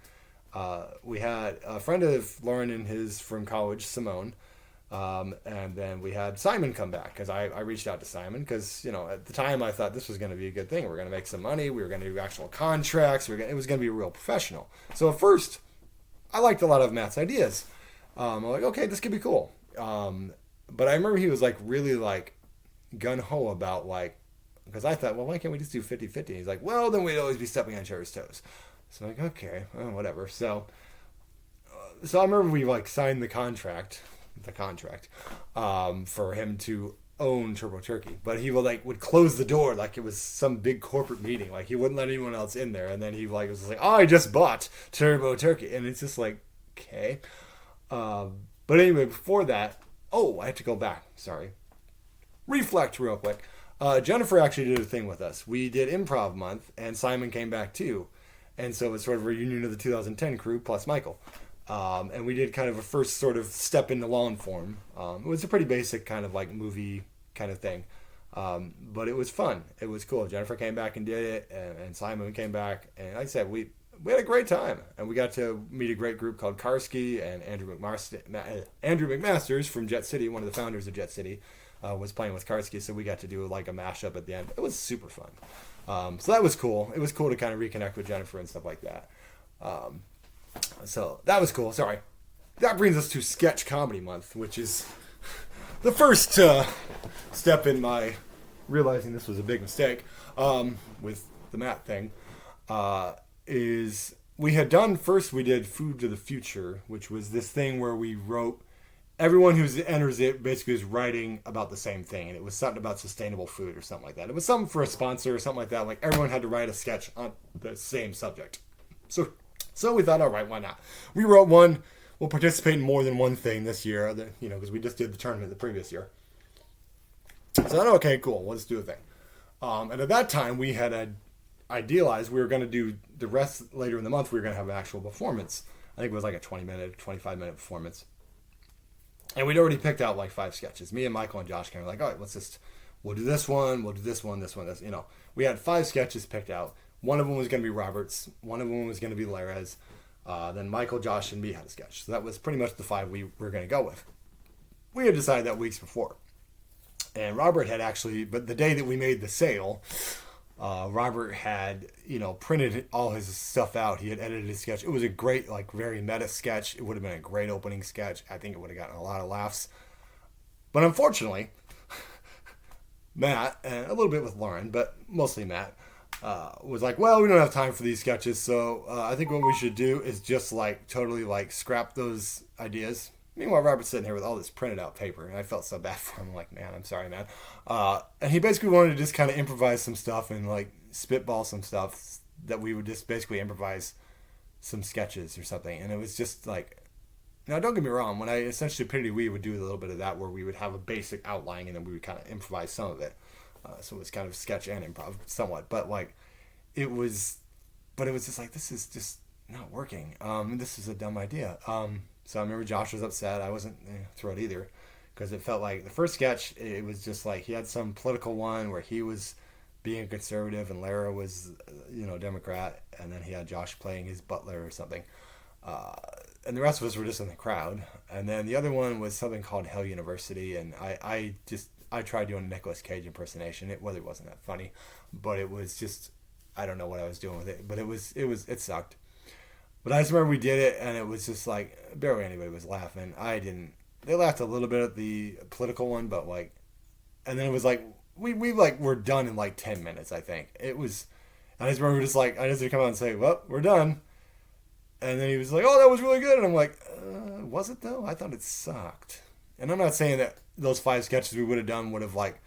We had a friend of Lauren and his from college, Simone. And then we had Simon come back because I reached out to Simon because, at the time I thought this was going to be a good thing. We were going to make some money. We were going to do actual contracts. It was going to be real professional. So at first, I liked a lot of Matt's ideas. I'm like, okay, this could be cool. But I remember he was like really like gung-ho about like, because I thought, well, why can't we just do 50-50? He's like, well, then we'd always be stepping on each other's toes. So I'm like, okay, well, whatever. So I remember we like signed the contract for him to own Turbo Turkey, but he would close the door like it was some big corporate meeting. Like he wouldn't let anyone else in there, and then he was like, "Oh, I just bought Turbo Turkey," and it's just like, okay. But anyway, before that, I have to go back. Sorry, reflect real quick. Jennifer actually did a thing with us. We did improv month, and Simon came back too, and so it was sort of a reunion of the 2010 crew plus Michael. And we did kind of a first sort of step into long form. It was a pretty basic kind of like movie kind of thing. But it was fun. It was cool. Jennifer came back and did it, and Simon came back. And like I said, we had a great time. And we got to meet a great group called Karski, and Andrew McMasters from Jet City, one of the founders of Jet City, was playing with Karski. So we got to do like a mashup at the end. It was super fun. So that was cool. It was cool to kind of reconnect with Jennifer and stuff like that. So that was cool. Sorry. That brings us to Sketch Comedy Month, which is the first step in my realizing this was a big mistake with the Matt thing. Is we had done first, we did Food to the Future, which was this thing where we wrote, everyone who enters it basically is writing about the same thing. And it was something about sustainable food or something like that. It was something for a sponsor or something like that. Like everyone had to write a sketch on the same subject. So we thought, all right, why not? We wrote one. We'll participate in more than one thing this year, because we just did the tournament the previous year. So I thought, okay, cool, let's do a thing. And at that time, we had idealized we were going to do the rest later in the month. We were going to have an actual performance. I think it was like a 20-minute, 25-minute performance. And we'd already picked out like 5 sketches. Me and Michael and Josh kind of like, all right, we'll do this one, we'll do this one, this one, this. We had 5 sketches picked out. One of them was going to be Robert's. One of them was going to be Lara's. Then Michael, Josh, and me had a sketch. So that was pretty much the 5 we were going to go with. We had decided that weeks before. And Robert had actually, but the day that we made the sale, Robert had, printed all his stuff out. He had edited his sketch. It was a great, like, very meta sketch. It would have been a great opening sketch. I think it would have gotten a lot of laughs. But unfortunately, Matt, and a little bit with Lauren, but mostly Matt, was like, well, we don't have time for these sketches, so I think what we should do is just like totally like scrap those ideas. Meanwhile, Robert's sitting here with all this printed out paper, and I felt so bad for him. I'm like, man, I'm sorry, man. And he basically wanted to just kind of improvise some stuff and like spitball some stuff that we would just basically improvise some sketches or something. And it was just like, now don't get me wrong, when I essentially Pitty we would do a little bit of that where we would have a basic outline and then we would kind of improvise some of it. So it was kind of sketch and improv somewhat, but like it was just like, this is just not working. This is a dumb idea. So I remember Josh was upset. I wasn't thrilled either because it felt like the first sketch, it was just like he had some political one where he was being a conservative and Lara was, Democrat, and then he had Josh playing his butler or something. And the rest of us were just in the crowd. And then the other one was something called Hell University, and I tried doing a Nicolas Cage impersonation. It wasn't that funny, but it was just, I don't know what I was doing with it, but it sucked. But I just remember we did it, and it was just like, barely anybody was laughing. They laughed a little bit at the political one, but like, and then it was like, we like were done in like 10 minutes. I think it was. I just remember just like I just had to come out and say, well, we're done. And then he was like, oh, that was really good. And I'm like, was it though? I thought it sucked. And I'm not saying that those 5 sketches we would have done would have like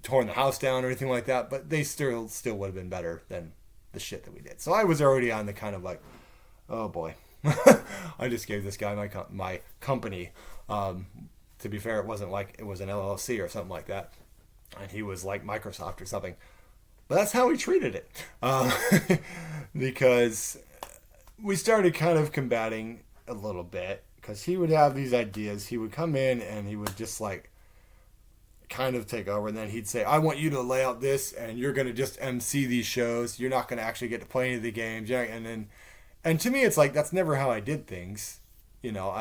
torn the house down or anything like that, but they still would have been better than the shit that we did. So I was already on the kind of like, oh boy, I just gave this guy my company. To be fair, it wasn't like it was an LLC or something like that, and he was like Microsoft or something. But that's how he treated it, because we started kind of combating a little bit because he would have these ideas. He would come in and he would just like kind of take over, and then he'd say, I want you to lay out this and you're going to just MC these shows. You're not going to actually get to play any of the games. And to me, it's like, that's never how I did things. You know,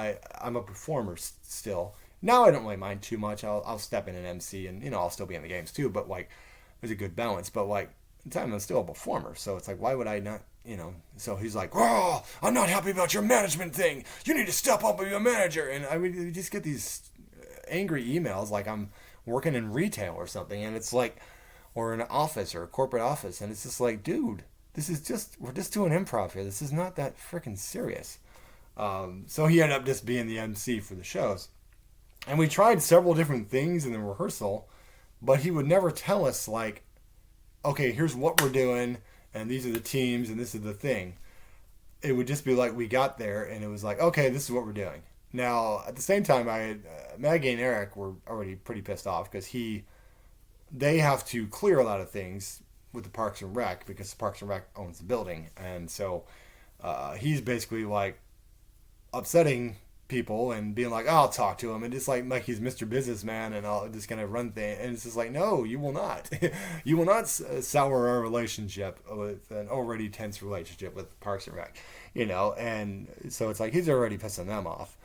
I'm a performer still. Now I don't really mind too much. I'll step in and MC and, you know, I'll still be in the games too, but like there's a good balance. But like at the time I'm still a performer. So it's like, why would I not, you know? So he's like, oh, I'm not happy about your management thing. You need to step up and be a manager. And I would just get these angry emails like I'm working in retail or something, and it's like, or in an office or a corporate office, and it's just like, dude, we're just doing improv here. This is not that freaking serious. So he ended up just being the MC for the shows, and we tried several different things in the rehearsal, but he would never tell us like, okay, here's what we're doing, and these are the teams, and this is the thing. It would just be like we got there, and it was like, okay, this is what we're doing. Now, at the same time, Maggie and Eric were already pretty pissed off because they have to clear a lot of things with the Parks and Rec because the Parks and Rec owns the building. And so he's basically like upsetting people and being like, oh, I'll talk to him. And just like he's Mr. Businessman and I'll just going to run things. And it's just like, no, you will not. You will not sour our relationship with an already tense relationship with Parks and Rec. You know, and so it's like he's already pissing them off.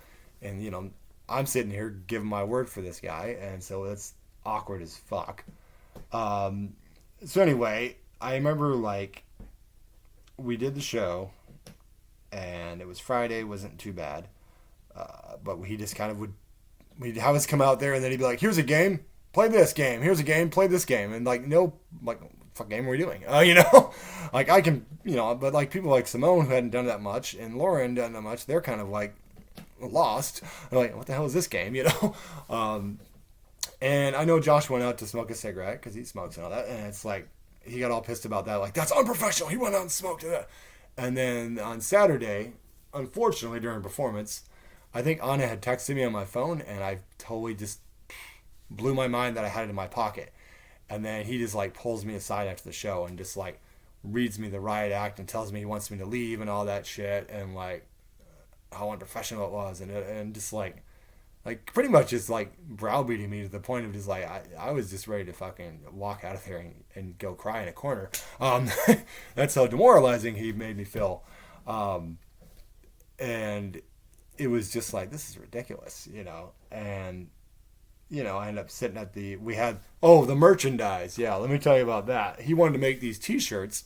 And, you know, I'm sitting here giving my word for this guy, and so it's awkward as fuck. So anyway, I remember, like, we did the show, and it was Friday, wasn't too bad. But he just kind of we'd have us come out there, and then he'd be like, here's a game, play this game. Here's a game, play this game. And, like, no, like, what the fuck game are we doing? You know? Like, I can, you know, but, like, people like Simone who hadn't done that much, and Laura hadn't done that much, they're kind of, like, lost. They're like, what the hell is this game, you know? And I know Josh went out to smoke a cigarette because he smokes and all that, and it's like he got all pissed about that, like, that's unprofessional, he went out and smoked that. And then on Saturday, unfortunately during performance, I think Anna had texted me on my phone, and I totally just blew my mind that I had it in my pocket. And then he just like pulls me aside after the show and just like reads me the riot act and tells me he wants me to leave and all that shit, and like how unprofessional it was, and just like pretty much just like browbeating me to the point of just like I was just ready to fucking walk out of there and go cry in a corner. That's how demoralizing he made me feel. And it was just like, this is ridiculous, you know. And you know, I ended up sitting at the merchandise. Yeah, let me tell you about that. He wanted to make these t-shirts,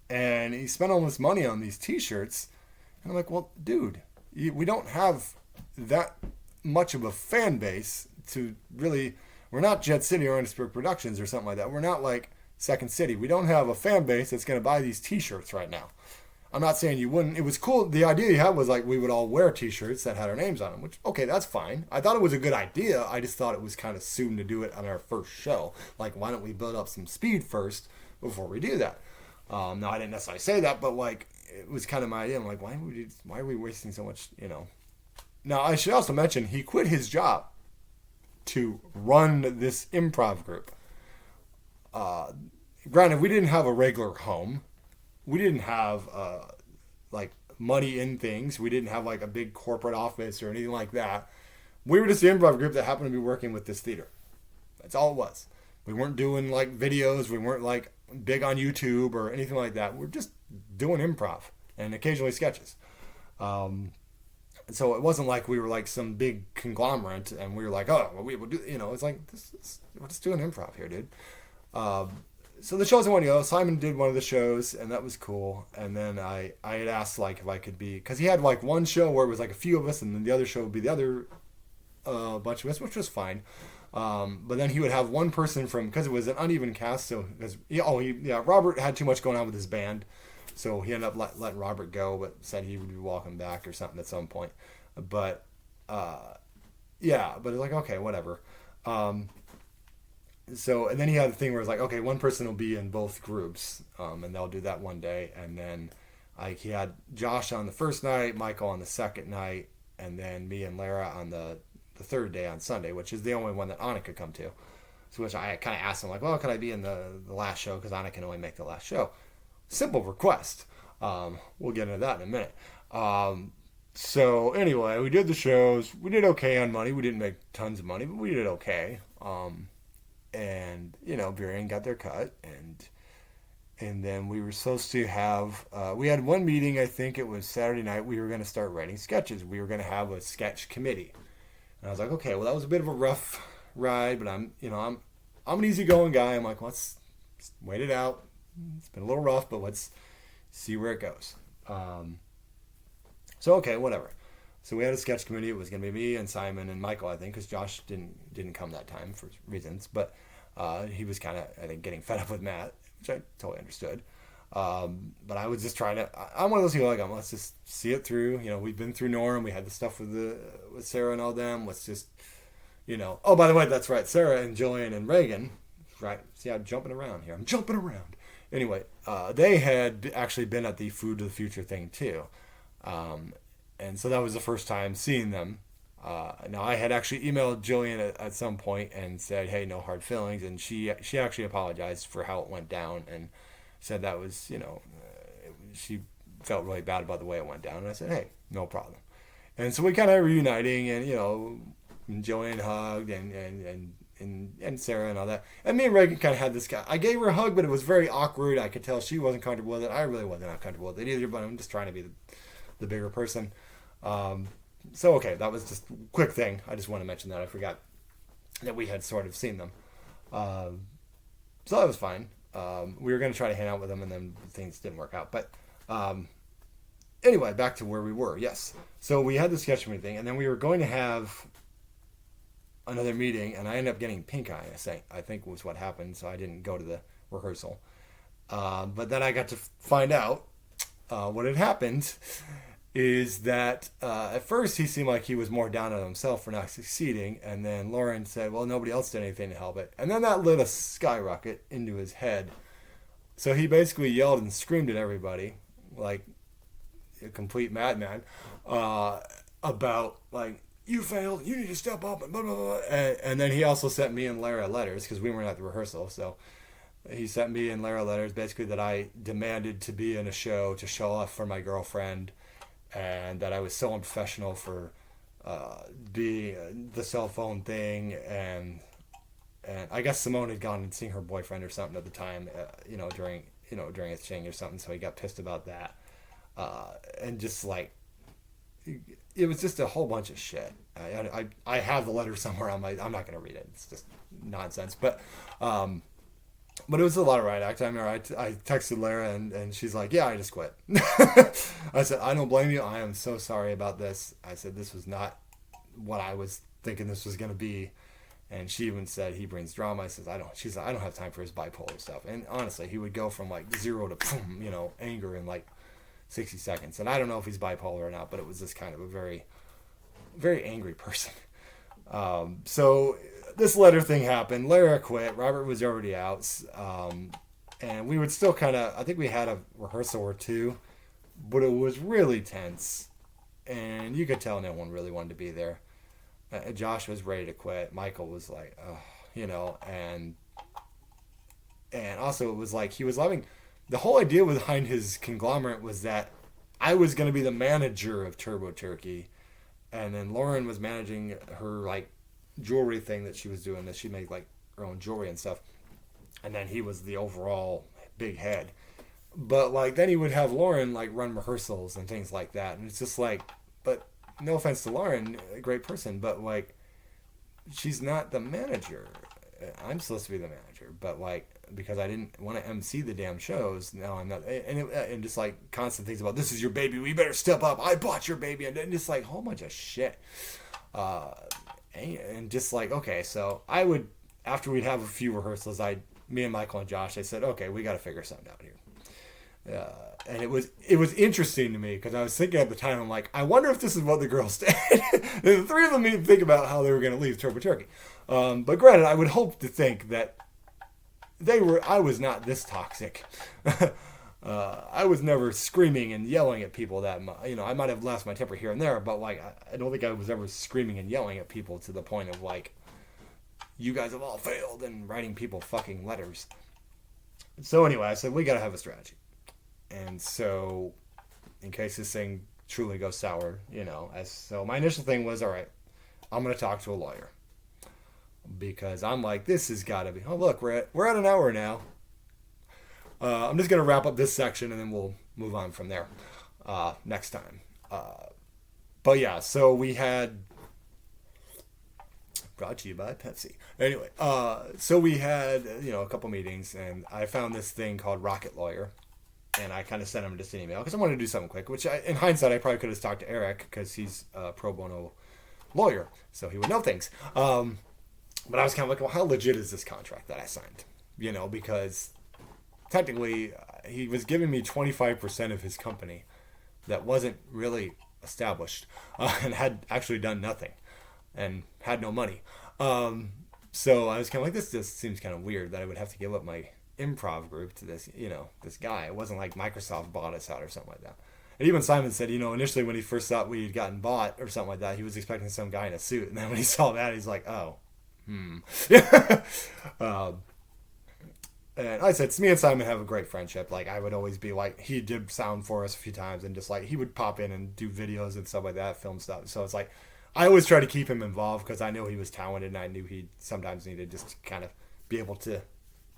and he spent all this money on these t-shirts. And I'm like, well, dude, we don't have that much of a fan base to really. We're not Jet City or Semi-pro-Productions or something like that. We're not like Second City. We don't have a fan base that's going to buy these t-shirts right now. I'm not saying you wouldn't. It was cool. The idea you had was like we would all wear t-shirts that had our names on them, which, okay, that's fine. I thought it was a good idea. I just thought it was kind of soon to do it on our first show. Like, why don't we build up some speed first before we do that? Now, I didn't necessarily say that, but like, it was kind of my idea. I'm like, why are we wasting so much, you know? Now, I should also mention, he quit his job to run this improv group. Granted, we didn't have a regular home. We didn't have, like, money in things. We didn't have, like, a big corporate office or anything like that. We were just an improv group that happened to be working with this theater. That's all it was. We weren't doing, like, videos. We weren't, like, big on YouTube or anything like that. We're just doing improv and occasionally sketches. So it wasn't like we were, like, some big conglomerate and we were like, oh, well, we will do, you know, it's like, we're just doing improv here, dude. So the shows I wanted to go, Simon did one of the shows, and that was cool. And then I had asked, like, if I could be, because he had, like, one show where it was, like, a few of us, and then the other show would be the other bunch of us, which was fine. But then he would have one person from, because it was an uneven cast, so because Robert had too much going on with his band, so he ended up letting Robert go, but said he would be walking back or something at some point. But but it's like, okay, whatever. So, and then he had the thing where it's like, okay, one person will be in both groups, and they'll do that one day, and then like he had Josh on the first night, Michael on the second night, and then me and Lara on the third day on Sunday, which is the only one that Anna could come to. So which I kind of asked him, like, well, can I be in the last show, because Anna can only make the last show. Simple request. We'll get into that in a minute. So anyway, we did the shows. We did okay on money. We didn't make tons of money, but we did okay. And Burien got their cut, and then we were supposed to have, we had one meeting, I think it was Saturday night, we were going to start writing sketches. We were going to have a sketch committee. And I was like, okay, well, that was a bit of a rough ride, but I'm an easygoing guy. I'm like, let's wait it out. It's been a little rough, but let's see where it goes. So, okay, whatever. So we had a sketch committee. It was going to be me and Simon and Michael, I think, because Josh didn't come that time for reasons. But he was kind of, I think, getting fed up with Matt, which I totally understood. But I was just trying to. I'm one of those people like, let's just see it through. We've been through Norm. We had the stuff with Sarah and all them. Let's just, Oh, by the way, that's right. Sarah and Jillian and Reagan. Right. See, I'm jumping around here. I'm jumping around. Anyway, they had actually been at the Food to the Future thing too. And so that was the first time seeing them. Now, I had actually emailed Jillian at some point and said, hey, no hard feelings. And she actually apologized for how it went down and said that was, she felt really bad about the way it went down. And I said, hey, no problem. And so we kind of reuniting, and, and Jillian hugged and Sarah and all that. And me and Reagan kind of had this guy. I gave her a hug, but it was very awkward. I could tell she wasn't comfortable with it. I really wasn't comfortable with it either, but I'm just trying to be the bigger person. So, okay, that was just a quick thing. I just want to mention that. I forgot that we had sort of seen them. So that was fine. We were going to try to hang out with them, and then things didn't work out. But anyway, back to where we were. Yes. So we had the sketch committee thing, and then we were going to have another meeting, and I ended up getting pink eye, I think was what happened, so I didn't go to the rehearsal. But then I got to find out what had happened is that at first he seemed like he was more down on himself for not succeeding, and then Lauren said, well, nobody else did anything to help it. And then that lit a skyrocket into his head. So he basically yelled and screamed at everybody, like a complete madman, about, like, you failed, you need to step up, and blah, blah, blah. And then he also sent me and Lara letters, because we weren't at the rehearsal, so he sent me and Lara letters, basically that I demanded to be in a show to show off for my girlfriend, and that I was so unprofessional for being the cell phone thing, and I guess Simone had gone and seen her boyfriend or something at the time, during a thing or something, so he got pissed about that, and just like, it was just a whole bunch of shit. I have the letter somewhere I'm not gonna read it. It's just nonsense, but it was a lot of riot act. I remember I texted Lara and she's like, yeah, I just quit. I said, I don't blame you. I am so sorry about this. I said, this was not what I was thinking this was going to be. And she even said, he brings drama. She's like, I don't have time for his bipolar stuff. And honestly, he would go from like 0 to boom, anger in like 60 seconds. And I don't know if he's bipolar or not, but it was just kind of a very, very angry person. So this letter thing happened. Lara quit. Robert was already out. And we would still kind of, I think we had a rehearsal or two, but it was really tense. And you could tell no one really wanted to be there. Josh was ready to quit. Michael was like, and also it was like he was loving, the whole idea behind his conglomerate was that I was going to be the manager of Turbo Turkey. And then Lauren was managing her like jewelry thing that she was doing, that she made like her own jewelry and stuff. And then he was the overall big head. But like then he would have Lauren like run rehearsals and things like that. And it's just like, but no offense to Lauren, a great person, but like she's not the manager. I'm supposed to be the manager, but like because I didn't want to MC the damn shows, now I'm not. And just like constant things about, this is your baby, we better step up, I bought your baby, and just like a whole bunch of shit. And just like, okay, so I would, after we'd have a few rehearsals, me and Michael and Josh, I said, okay, we got to figure something out here. And it was interesting to me because I was thinking at the time, I'm like, I wonder if this is what the girls did. The three of them didn't think about how they were going to leave Turbo Turkey. But granted, I would hope to think that I was not this toxic. I was never screaming and yelling at people that much. I might have lost my temper here and there, but like, I don't think I was ever screaming and yelling at people to the point of like, you guys have all failed, and writing people fucking letters. So anyway, I said, we got to have a strategy. And so, in case this thing truly goes sour, so my initial thing was, all right, I'm going to talk to a lawyer. Because I'm like, this has got to be, oh look, we're at an hour now. I'm just going to wrap up this section and then we'll move on from there next time. But yeah, so we had, brought to you by Pepsi. Anyway, so we had, a couple meetings, and I found this thing called Rocket Lawyer. And I kind of sent him just an email because I wanted to do something quick, which in hindsight, I probably could have talked to Eric because he's a pro bono lawyer. So he would know things. But I was kind of like, well, how legit is this contract that I signed? Because technically he was giving me 25% of his company that wasn't really established and had actually done nothing and had no money. So I was kind of like, this just seems kind of weird that I would have to give up my improv group to this, this guy. It wasn't like Microsoft bought us out or something like that. And even Simon said, initially when he first thought we had gotten bought or something like that, he was expecting some guy in a suit. And then when he saw that, he's like, oh, and I said, me and Simon have a great friendship. Like, I would always be like, he did sound for us a few times, and just like, he would pop in and do videos and stuff like that, film stuff. So it's like, I always try to keep him involved because I know he was talented and I knew he sometimes needed just to kind of be able to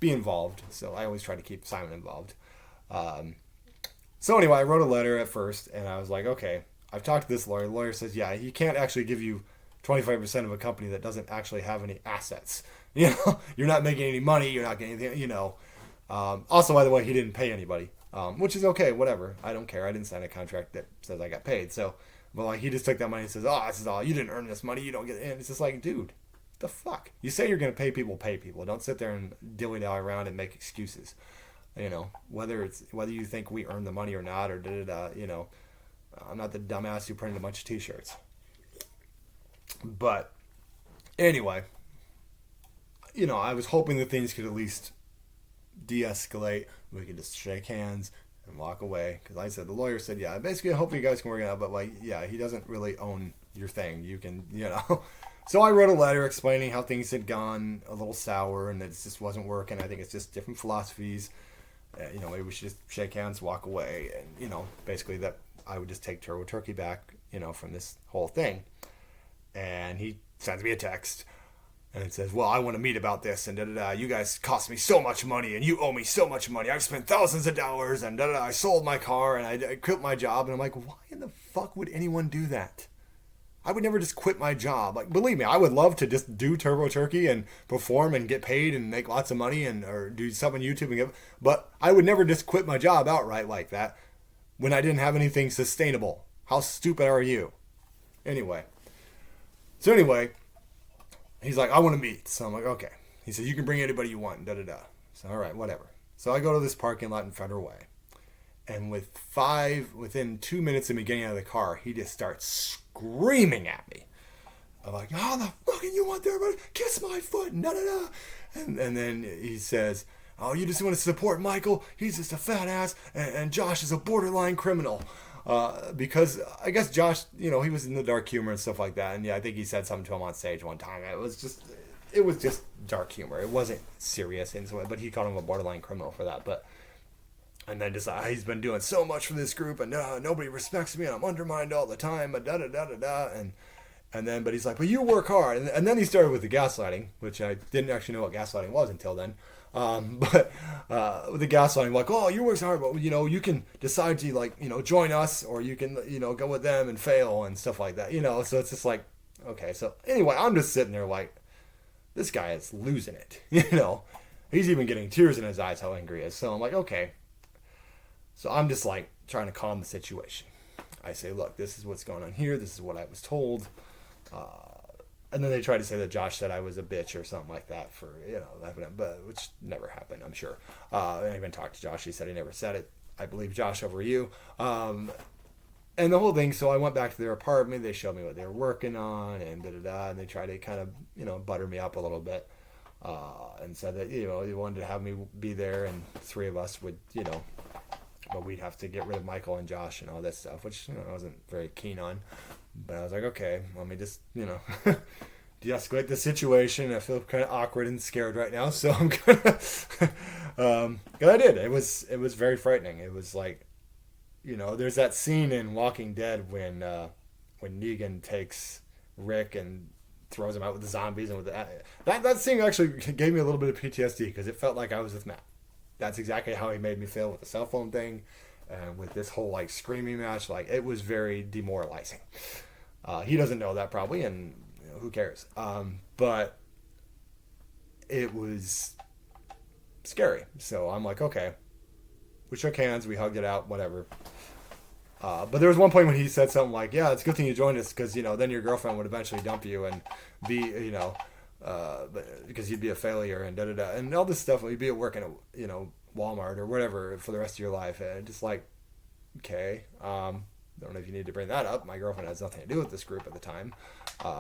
be involved. So I always try to keep Simon involved. So anyway, I wrote a letter at first and I was like, okay, I've talked to this lawyer. The lawyer says, yeah, he can't actually give you 25% of a company that doesn't actually have any assets. You're not making any money. You're not getting anything, Also, by the way, he didn't pay anybody, which is okay, whatever. I don't care. I didn't sign a contract that says I got paid. So, but like, he just took that money and says, oh, this is all, you didn't earn this money. You don't get it. And it's just like, dude, the fuck? You say you're going to pay people, pay people. Don't sit there and dilly-dally around and make excuses. Whether you think we earned the money or not, or I'm not the dumbass who printed a bunch of t-shirts. But anyway, I was hoping that things could at least de-escalate. We could just shake hands and walk away. Because I said, the lawyer said, yeah, basically I hope you guys can work it out. But like, yeah, he doesn't really own your thing. You can, So I wrote a letter explaining how things had gone a little sour and that it just wasn't working. I think it's just different philosophies. Maybe we should just shake hands, walk away. And, basically that I would just take Turbo Turkey back, from this whole thing. And he sends me a text. And it says, well, I want to meet about this, and da-da-da. You guys cost me so much money, and you owe me so much money. I've spent thousands of dollars, and da-da-da. I sold my car, and I quit my job. And I'm like, why in the fuck would anyone do that? I would never just quit my job. Like, believe me, I would love to just do Turbo Turkey and perform and get paid and make lots of money or do stuff on YouTube. But I would never just quit my job outright like that when I didn't have anything sustainable. How stupid are you? Anyway. He's like, I want to meet. So I'm like, okay. He said, you can bring anybody you want. Da-da-da. So, all right, whatever. So I go to this parking lot in Federal Way. And within 2 minutes of me getting out of the car, he just starts screaming at me. I'm like, how the fuck you want there, buddy? Kiss my foot. Da-da-da. And then he says, oh, you just want to support Michael? He's just a fat ass. And Josh is a borderline criminal. Because I guess Josh, he was in the dark humor and stuff like that. And yeah, I think he said something to him on stage one time. It was just dark humor. It wasn't serious in some way, but he called him a borderline criminal for that. And then just he's been doing so much for this group, and nobody respects me, and I'm undermined all the time, and but he's like, but you work hard, and then he started with the gaslighting, which I didn't actually know what gaslighting was until then. But with the gaslighting, like, oh, you work hard, but you can decide to join us, or you can go with them and fail and stuff like that. So it's just like, okay. So anyway, I'm just sitting there like, this guy is losing it. He's even getting tears in his eyes how angry he is. So I'm like, okay. So I'm just like trying to calm the situation. I say, look, this is what's going on here. This is what I was told. And then they tried to say that Josh said I was a bitch or something like that for, but which never happened, I'm sure. I even talked to Josh. He said he never said it. I believe Josh over you. And the whole thing, so I went back to their apartment. They showed me what they were working on and da-da-da. And they tried to kind of, butter me up a little bit. And said that, they wanted to have me be there and three of us would, but we'd have to get rid of Michael and Josh and all that stuff, which, I wasn't very keen on. But I was like, okay, let me just, de-escalate the situation. I feel kind of awkward and scared right now, so I'm gonna. I did. It was very frightening. It was like, there's that scene in Walking Dead when Negan takes Rick and throws him out with the zombies and with that scene actually gave me a little bit of PTSD because it felt like I was with Matt. That's exactly how he made me feel with the cell phone thing. With this whole like screaming match, like it was very demoralizing. He doesn't know that probably, and who cares? But it was scary. So I'm like, okay. We shook hands, we hugged it out, whatever. But there was one point when he said something like, "Yeah, it's a good thing you joined us because then your girlfriend would eventually dump you and be because you'd be a failure and da da da and all this stuff. You'd be at work in a Walmart or whatever for the rest of your life." And just like, okay, don't know if you need to bring that up. My girlfriend has nothing to do with this group at the time.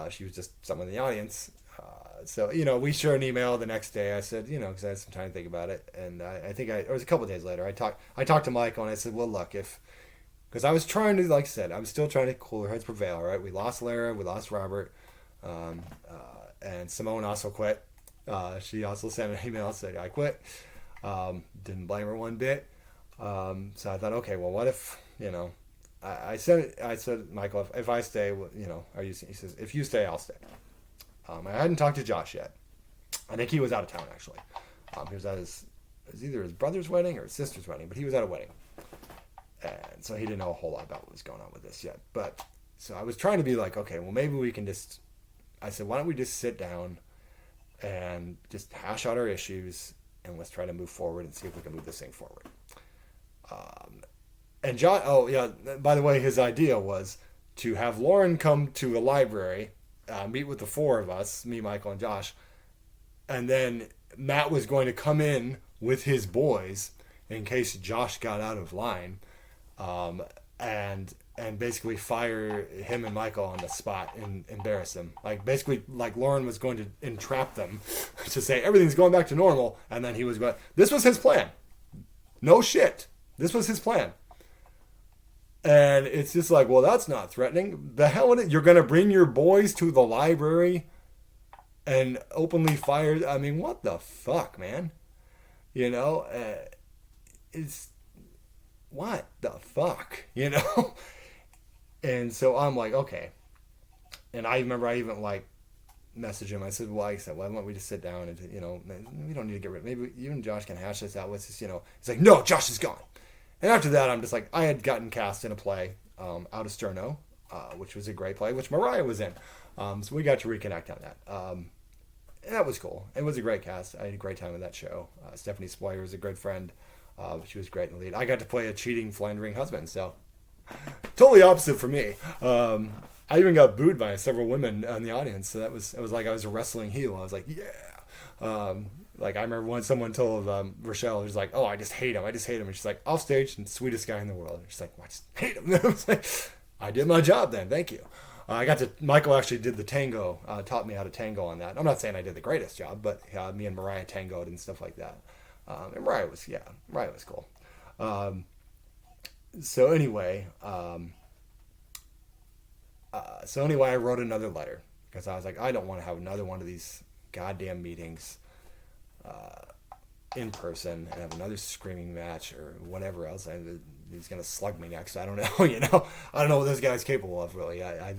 She was just someone in the audience. So we shared an email the next day. I said, because I had some time to think about it, and I think it was a couple of days later. I talked to Michael and I said, well, look, because I was trying to, like I said, I'm still trying to cooler heads prevail. Right? We lost Lara, we lost Robert, and Simone also quit. She also sent an email saying I quit. Didn't blame her one bit. So I thought, okay, well, what if, I said, Michael, if I stay, are you? He says, if you stay, I'll stay. I hadn't talked to Josh yet. I think he was out of town actually. He was at it was either his brother's wedding or his sister's wedding, but he was at a wedding, and so he didn't know a whole lot about what was going on with this yet. But so I was trying to be like, okay, well, maybe we can just. I said, why don't we just sit down and just hash out our issues and let's try to move forward and see if we can move this thing forward. And John, oh yeah, by the way, his idea was to have Lauren come to a library, meet with the four of us, me, Michael, and Josh, and then Matt was going to come in with his boys in case Josh got out of line, and basically fire him and Michael on the spot and embarrass them. Like basically, like Lauren was going to entrap them to say everything's going back to normal, and then he was going. This was his plan. No shit. This was his plan. And it's just like, well, that's not threatening. The hell with it? You're going to bring your boys to the library and openly fire? I mean, what the fuck, man? It's what the fuck, And so I'm like, okay. And I remember I even like messaged him. I said, well, why don't we just sit down and, we don't need to get rid of it. Maybe you and Josh can hash this out. Let's just, He's like, no, Josh is gone. And after that, I'm just like, I had gotten cast in a play, Out of Sterno, which was a great play, which Mariah was in. So we got to reconnect on that. And that was cool. It was a great cast. I had a great time with that show. Stephanie Spoyer was a good friend. She was great in the lead. I got to play a cheating, philandering husband, so totally opposite for me. I even got booed by several women in the audience, so it was like I was a wrestling heel. I was like, yeah. Like I remember when someone told Rochelle, was like, "Oh, I just hate him. I just hate him." And she's like, "Off stage, and sweetest guy in the world." And she's like, well, "I just hate him." I was like, "I did my job then. Thank you." Michael actually did the tango, taught me how to tango on that. I'm not saying I did the greatest job, but me and Mariah tangoed and stuff like that. And Mariah was cool. So anyway, I wrote another letter because I was like, I don't want to have another one of these goddamn meetings in person and have another screaming match or whatever else. He's gonna slug me next. I don't know. I don't know what this guy's capable of. Really, I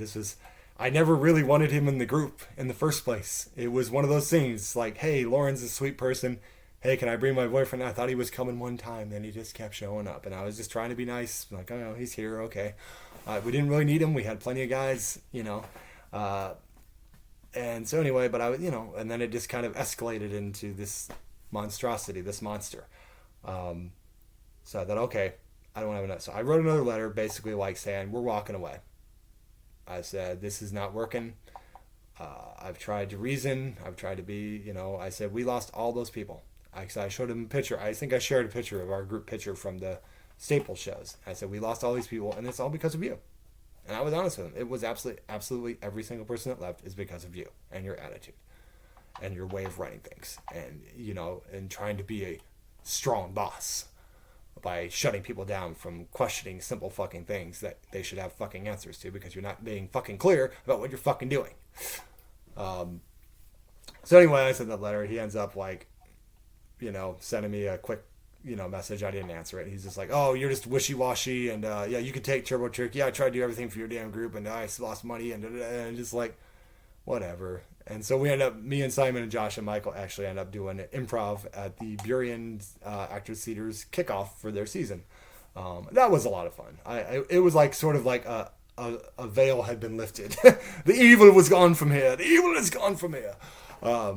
never really wanted him in the group in the first place. It was one of those things like, hey, Lauren's a sweet person. Hey, can I bring my boyfriend? I thought he was coming one time, then he just kept showing up, and I was just trying to be nice. Like, oh no, he's here. Okay, we didn't really need him. We had plenty of guys. And so anyway, but and then it just kind of escalated into this monstrosity, this monster. So I thought, okay, I don't have enough. So I wrote another letter basically like saying, we're walking away. I said, this is not working. I've tried to reason. I've tried to be, I said, we lost all those people. I showed him a picture. I think I shared a picture of our group picture from the Staples shows. I said, we lost all these people, and it's all because of you. And I was honest with him. It was absolutely every single person that left is because of you and your attitude and your way of running things. And, and trying to be a strong boss by shutting people down from questioning simple fucking things that they should have fucking answers to because you're not being fucking clear about what you're fucking doing. So anyway, I sent that letter. He ends up sending me a quick, message. I didn't answer it. He's just like, oh, you're just wishy-washy. And yeah, you could take Turbo Turkey. Yeah, I tried to do everything for your damn group and I lost money and just like, whatever. And so me and Simon and Josh and Michael actually end up doing improv at the Burien Actors Theater's kickoff for their season. That was a lot of fun. It was like sort of like a veil had been lifted. The evil was gone from here. The evil is gone from here. A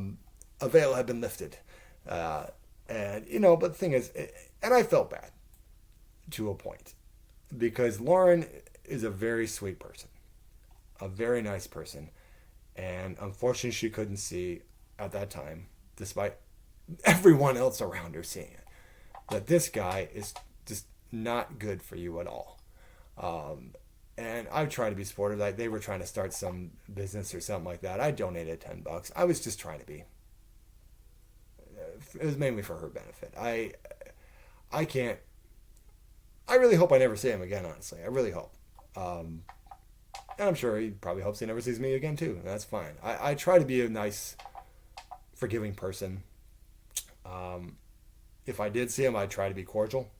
veil had been lifted. But the thing is, and I felt bad to a point because Lauren is a very sweet person, a very nice person. And unfortunately, she couldn't see at that time, despite everyone else around her seeing it, that this guy is just not good for you at all. And I tried to be supportive. Like they were trying to start some business or something like that. I donated $10. I was just trying to be. It was mainly for her benefit. I can't. I really hope I never see him again. Honestly, I really hope. And I'm sure he probably hopes he never sees me again too. And that's fine. I try to be a nice, forgiving person. If I did see him, I'd try to be cordial.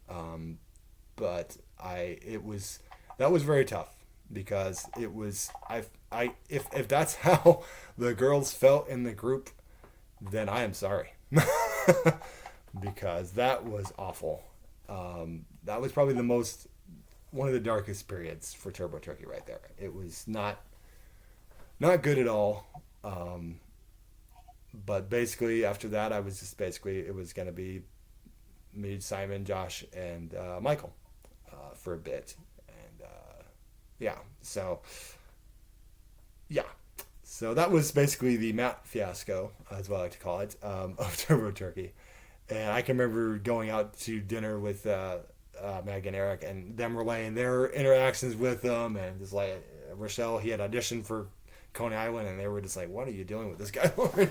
But that was very tough because it was if that's how the girls felt in the group, then I am sorry. Because that was awful. That was probably one of the darkest periods for Turbo Turkey right there. It was not good at all. But basically after that, it was going to be me, Simon, Josh, and Michael for a bit. And so that was basically the Matt fiasco, as what I like to call it, of Turbo Turkey. And I can remember going out to dinner with Meg and Eric, and them relaying their interactions with them, and just like Rochelle, he had auditioned for Coney Island, and they were just like, "What are you doing with this guy, Lauren?"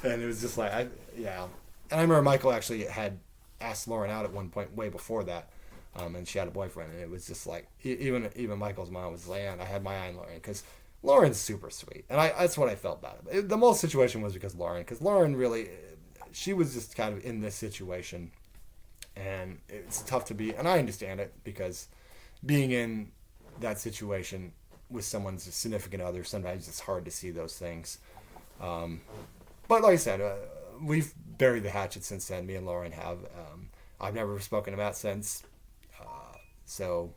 And it was just like, And I remember Michael actually had asked Lauren out at one point, way before that, and she had a boyfriend, and it was just like, even Michael's mom was like, "I had my eye on Lauren," because Lauren's super sweet, and that's what I felt about it. The most situation was because Lauren really, she was just kind of in this situation. And it's tough to be, and I understand it because being in that situation with someone's significant other, sometimes it's hard to see those things. But like I said, we've buried the hatchet since then. Me and Lauren have. I've never spoken to Matt since. So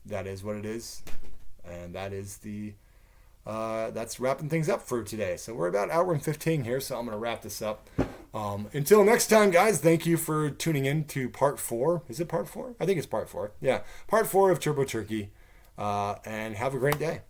that is what it is. And that is that's wrapping things up for today. So we're about 1:15 here, so I'm going to wrap this up. Until next time, guys, thank you for tuning in to part 4. Is it part 4? I think it's part 4. Yeah, part 4 of Turbo Turkey. And have a great day.